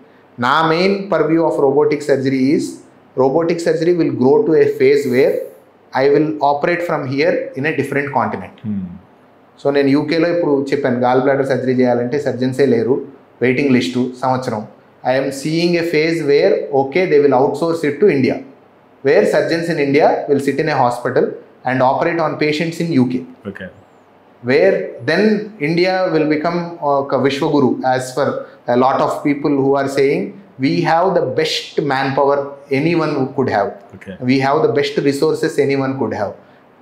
నా main purview of robotic surgery is robotic surgery will grow to a phase where I will operate from here in a different continent. So నేను యూకేలో ఇప్పుడు చెప్పాను గాల్ బ్లాడర్ సర్జరీ చేయాలంటే సర్జన్సే లేరు, వెయిటింగ్ లిస్టు సంవత్సరం. I'm seeing a phase where okay they will outsource it to India, where surgeons in India will sit in a hospital and operate on patients in UK. Okay. Where then India will become a Vishwaguru as for a lot of people who are saying we have the best manpower anyone could have. Okay. We have the best resources anyone could have.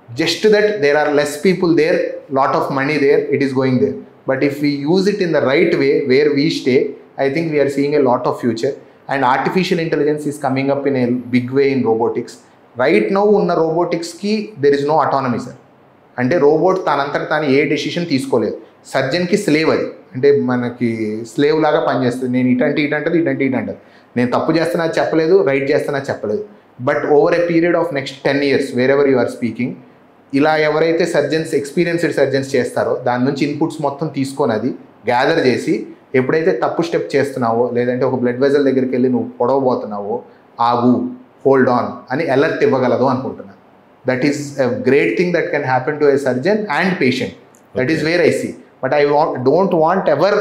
Just that there are less people there, lot of money there, it is going there. But if we use it in the right way where we stay, I think we are seeing a lot of future. And artificial intelligence is coming up in a big way in robotics. Right now ఉన్న robotics-కి there is no autonomy, sir. అంటే robot తనంతట తాను ఏ decision తీసుకోలేదు. సర్జన్కి slave అది, అంటే మనకి slave లాగా పనిచేస్తుంది. నేను ఇటంటే ఇటంటది, నేను తప్పు చేస్తున్నా చెప్పలేదు, రైట్ చేస్తున్నా చెప్పలేదు. But over a period of next 10 years wherever you are speaking, ఇలా ఎవరైతే సర్జన్స్ ఎక్స్పీరియన్స్డ్ సర్జన్స్ చేస్తారో దాని నుంచి ఇన్పుట్స్ మొత్తం తీసుకొని అది గ్యాదర్ చేసి ఎప్పుడైతే తప్పు స్టెప్ చేస్తున్నావో లేదంటే ఒక బ్లడ్ వెజల్ దగ్గరికి వెళ్ళి నువ్వు పొడవబోతున్నావో ఆగు, హోల్డ్ ఆన్ అని అలర్ట్ ఇవ్వగలదు అనుకుంటున్నాను. That is a great thing that can happen to a surgeon and patient. That is where I see. But I don't want ever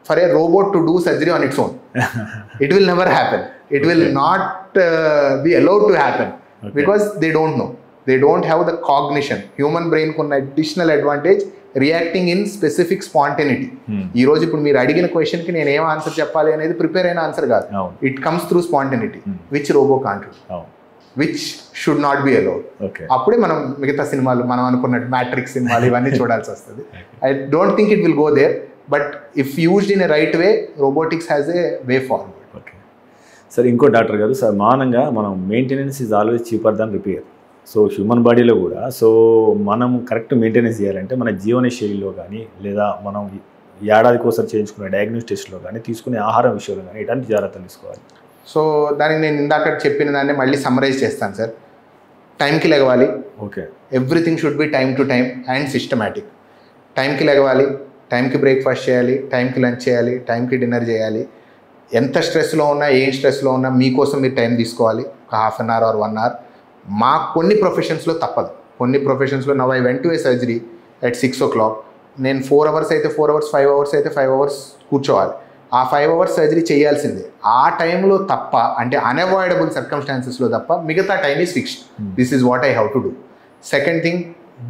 for a robot to do surgery on its own. It will never happen. It will not be allowed to happen because they don't know. They don't have the cognition. Human brain ku unna additional advantage reacting in specific spontaneity. ఈ రోజు ఇప్పుడు మీరు అడిగిన question కి నేను ఏం answer చెప్పాలి అనేది ప్రిపేర్ అయిన ఆన్సర్ కాదు. It comes through spontaneity which robo can't do, which should not be allowed. అప్పుడే మనం మిగతా సినిమాలు మనం అనుకున్నట్టు మ్యాట్రిక్స్ సినిమాలు ఇవన్నీ చూడాల్సి వస్తుంది. I don't think it will go there, but if used in a right way robotics has a way forward. Okay sir, ఇంకో డాక్టర్ గారు, సార్ మానంగా మనం maintenance is always cheaper than repair. So human బాడీలో కూడా so మనం correct maintenance చేయాలంటే మన జీవన శైలిలో కానీ లేదా మనం ఏడాదికోసారి చేయించుకునే డయాగ్నోస్ టెస్ట్లో కానీ తీసుకునే ఆహారం విషయంలో కానీ ఎలాంటి జాగ్రత్తలు తీసుకోవాలి? సో దానికి నేను ఇందాక చెప్పిన దాన్ని మళ్ళీ సమ్మరైజ్ చేస్తాను సార్. టైంకి లెగవాలి. Okay, everything should be time to time and systematic. టైంకి లెగవాలి, టైంకి బ్రేక్ఫాస్ట్ చేయాలి, టైంకి లంచ్ చేయాలి, టైంకి డిన్నర్ చేయాలి. ఎంత స్ట్రెస్లో ఉన్నా ఏం స్ట్రెస్లో ఉన్నా మీకోసం మీరు టైం తీసుకోవాలి, ఒక half an hour or 1 hour. మా కొన్ని ప్రొఫెషన్స్లో తప్పదు. కొన్ని ప్రొఫెషన్స్లో now I went to a surgery at 6 o'clock. నేను 4 hours అయితే 4 hours, 5 hours అయితే 5 hours కూర్చోవాలి. ఆ 5 hours సర్జరీ చేయాల్సిందే. ఆ టైంలో తప్ప, అంటే అన్అవాయిడబుల్ సర్కమ్స్టాన్సెస్లో తప్ప మిగతా time is fixed. This is what I have to do. Second thing,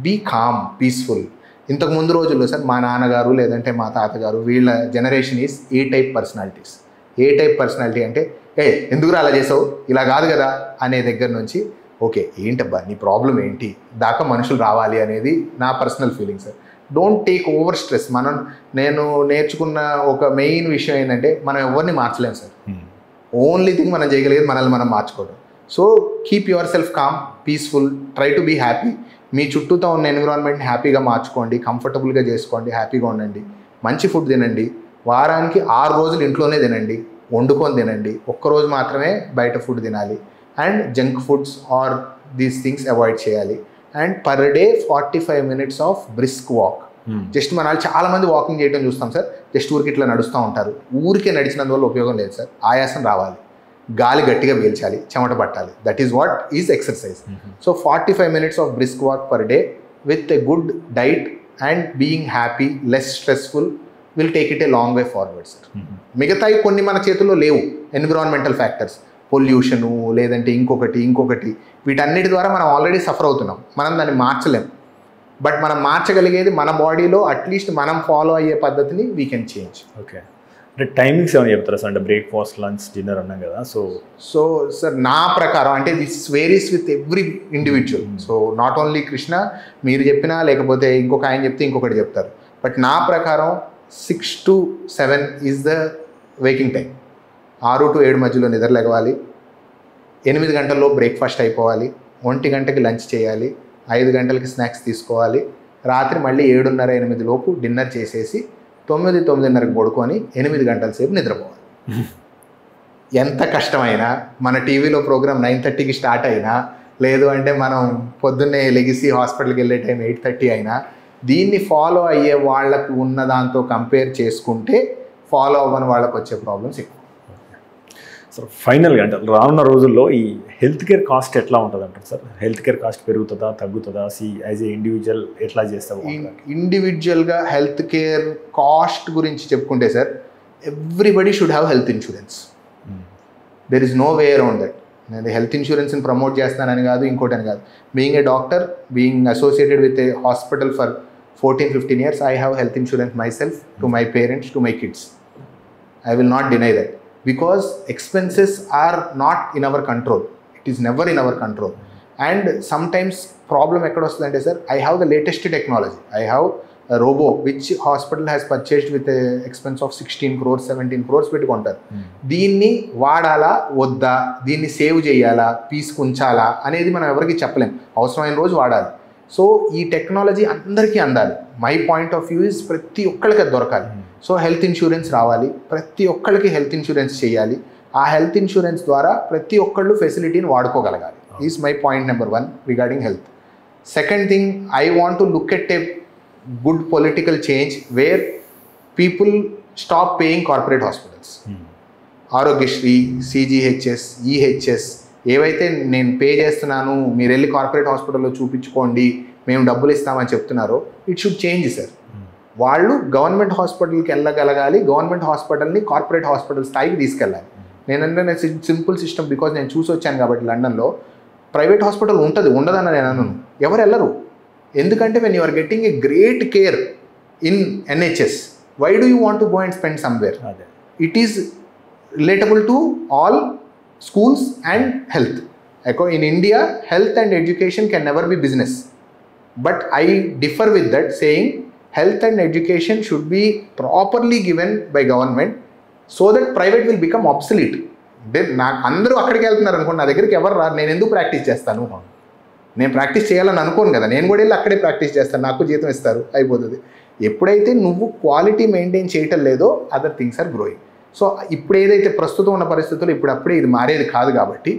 be calm, peaceful. ఇంతకు ముందు రోజుల్లో సార్ మా నాన్నగారు లేదంటే మా తాతగారు వీళ్ళ generation is a type personalities. A type personality అంటే ఎందుకురా అలా చేసావు, ఇలా కాదు కదా అనే దగ్గర నుంచి ఓకే ఏంటబ్బా నీ ప్రాబ్లం ఏంటి దాకా మనుషులు రావాలి అనేది నా personal feeling sir. Don't take over stress. నేను నేర్చుకున్న ఒక మెయిన్ విషయం ఏంటంటే మనం ఎవరిని మార్చలేము సార్. ఓన్లీ థింగ్ మనం చేయగలిగేది మనల్ని మనం మార్చుకోవడం. So keep yourself calm, peaceful, try to be happy. మీ చుట్టూతో ఉన్న ఎన్విరాన్మెంట్ని హ్యాపీగా మార్చుకోండి, కంఫర్టబుల్గా చేసుకోండి, హ్యాపీగా ఉండండి, మంచి ఫుడ్ తినండి. వారానికి 6 రోజులు ఇంట్లోనే తినండి, వండుకొని తినండి. ఒక్కరోజు మాత్రమే బయట ఫుడ్ తినాలి. And junk foods or these things avoid చేయాలి. And per day 45 minutes of brisk walk. Just మన చాలా మంది వాకింగ్ చేయడం చూస్తాం సార్, జస్ట్ ఊరికి ఇట్లా నడుస్తూ ఉంటారు. ఊరికే నడిచినందువల్ల ఉపయోగం లేదు సార్. ఆయాసం రావాలి, గాలి గట్టిగా పీల్చాలి, చెమట పట్టాలి. That is what is exercise. So 45 minutes of brisk walk per day with a good diet and being happy, less stressful will take it a long way forward sir. మిగతాయి కొన్ని మన చేతుల్లో లేవు. ఎన్విరాన్మెంటల్ ఫ్యాక్టర్స్, పొల్యూషను లేదంటే ఇంకొకటి వీటన్నిటి ద్వారా మనం ఆల్రెడీ సఫర్ అవుతున్నాం. మనం దాన్ని మార్చలేం. బట్ మనం మార్చగలిగేది మన బాడీలో అట్లీస్ట్ మనం ఫాలో అయ్యే పద్ధతిని వీ కెన్ చేంజ్. ఓకే, అంటే టైమింగ్స్ ఏమైనా చెప్తారా సార్? అంటే బ్రేక్ఫాస్ట్, లంచ్, డిన్నర్ అన్నాం కదా. సో సార్ నా ప్రకారం అంటే this varies with every individual. So not only Krishna మీరు చెప్పినా లేకపోతే ఇంకొక ఆయన చెప్తే ఇంకొకటి చెప్తారు. బట్ నా ప్రకారం 6 to 7 is the waking time. 6 to 7 మధ్యలో నిద్ర లేవాలి, 8 గంటల్లో బ్రేక్ఫాస్ట్ అయిపోవాలి, 1 గంటకి లంచ్ చేయాలి, 5 గంటలకి స్నాక్స్ తీసుకోవాలి, రాత్రి మళ్ళీ 7:30-8 లోపు డిన్నర్ చేసేసి 9-9:30కి పడుకొని 8 గంటల సేపు నిద్రపోవాలి. ఎంత కష్టమైనా మన టీవీలో ప్రోగ్రామ్ 9:30కి స్టార్ట్ అయినా, లేదు అంటే మనం పొద్దున్నే లెగిసి హాస్పిటల్కి వెళ్ళే టైం 8:30 అయినా, దీన్ని ఫాలో అయ్యే వాళ్ళకు ఉన్న దాంతో కంపేర్ చేసుకుంటే ఫాలో అవ్వని వాళ్ళకు వచ్చే ప్రాబ్లమ్స్ ఎక్కువ. సార్ ఫైనల్గా అంటే రానున్న రోజుల్లో ఈ హెల్త్ కేర్ కాస్ట్ ఎట్లా ఉంటుంది అంటారు సార్? హెల్త్ కేర్ కాస్ట్ పెరుగుతుందా, తగ్గుతుందా? యాజ్ ఏ ఇండివిజువల్ ఎట్లా చేస్తాం? ఇండివిజువల్గా హెల్త్ కేర్ కాస్ట్ గురించి చెప్పుకుంటే sir, everybody should have health insurance. There is no way around that. నేను హెల్త్ ఇన్సూరెన్స్ని ప్రమోట్ చేస్తానని కాదు, ఇంకోటని కాదు. Being a doctor, being associated with a hospital for 14-15 years, I have health insurance myself, to my parents, to my kids. I will not deny that. Because expenses are not in our control. It is never in our control. And sometimes problem ekkada ostundante sir, I have the latest technology. I have a robo which hospital has purchased with a expense of 16 crores, 17 crores పెట్టుకుంటారు. దీన్ని వాడాలా వద్దా, దీన్ని save చేయాలా, పీసుకుంచాలా అనేది మనం ఎవరికి చెప్పలేం. అవసరమైన రోజు వాడాలి. సో ఈ టెక్నాలజీ అందరికీ అందాలి. My point of view is ప్రతి ఒక్కరికి అది దొరకాలి. సో హెల్త్ ఇన్సూరెన్స్ రావాలి, ప్రతి ఒక్కరికి హెల్త్ ఇన్సూరెన్స్ చేయాలి. ఆ హెల్త్ ఇన్సూరెన్స్ ద్వారా ప్రతి ఒక్కళ్ళు ఫెసిలిటీని వాడుకోగలగాలి. Is my point number 1 regarding health. Second thing, I want to look at a good political change where people stop paying corporate hospitals. Aarogyasri, CGHS, EHS ఏవైతే నేను పే చేస్తున్నాను, మీరు వెళ్ళి కార్పొరేట్ హాస్పిటల్లో చూపించుకోండి, మేము డబ్బులు ఇస్తామని చెప్తున్నారో, ఇట్ షుడ్ చేంజ్ సార్. వాళ్ళు గవర్నమెంట్ హాస్పిటల్కి వెళ్ళగలగాలి, గవర్నమెంట్ హాస్పిటల్ని కార్పొరేట్ హాస్పిటల్ స్థాయికి తీసుకెళ్ళాలి. నేనంటే సింపుల్ సిస్టమ్, బికాజ్ నేను చూసి వచ్చాను కాబట్టి లండన్లో ప్రైవేట్ హాస్పిటల్ ఉంటుంది, ఉండదన్న నేను అన్నాను. ఎవరు వెళ్ళరు, ఎందుకంటే when you are getting a great care in NHS, why do you want to go and spend somewhere? It is relatable to all schools and health. In India, health and education can never be business. But I differ with that, saying health and education should be properly given by government so that private will become obsolete. అందరూ అక్కడికి వెళ్తున్నారు అనుకోండి, నా దగ్గరికి ఎవరు రారు, నేను ఎందుకు ప్రాక్టీస్ చేస్తాను? నేను ప్రాక్టీస్ చేయాలని అనుకోను కదా, నేను కూడా వెళ్ళి అక్కడే ప్రాక్టీస్ చేస్తాను, నాకు జీతం ఇస్తారు, అయిపోతుంది. ఎప్పుడైతే నువ్వు క్వాలిటీ మెయింటైన్ చేయటం లేదో other things are growing. So ఇప్పుడు ఏదైతే ప్రస్తుతం ఉన్న పరిస్థితుల్లో ఇప్పుడప్పుడే ఇది మారేది కాదు కాబట్టి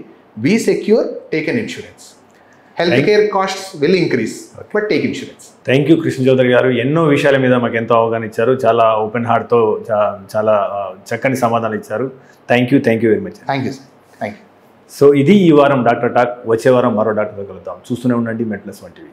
be secure, take an insurance. Health care costs will increase, but take insurance. Thank you Krishna Chaudhary garu, ఎన్నో విషయాల మీద మాకు ఎంతో అవగాహన ఇచ్చారు, చాలా ఓపెన్ హార్ట్తో చాలా చక్కని సమాధానం ఇచ్చారు. Thank you very much. Thank you sir, thank you. So ఇది ఈ వారం డాక్టర్ టాక్. వచ్చే వారం మరో డాక్టర్తో కలుద్దాం. చూస్తూనే ఉండండి మెట్ప్లస్ 1 TV.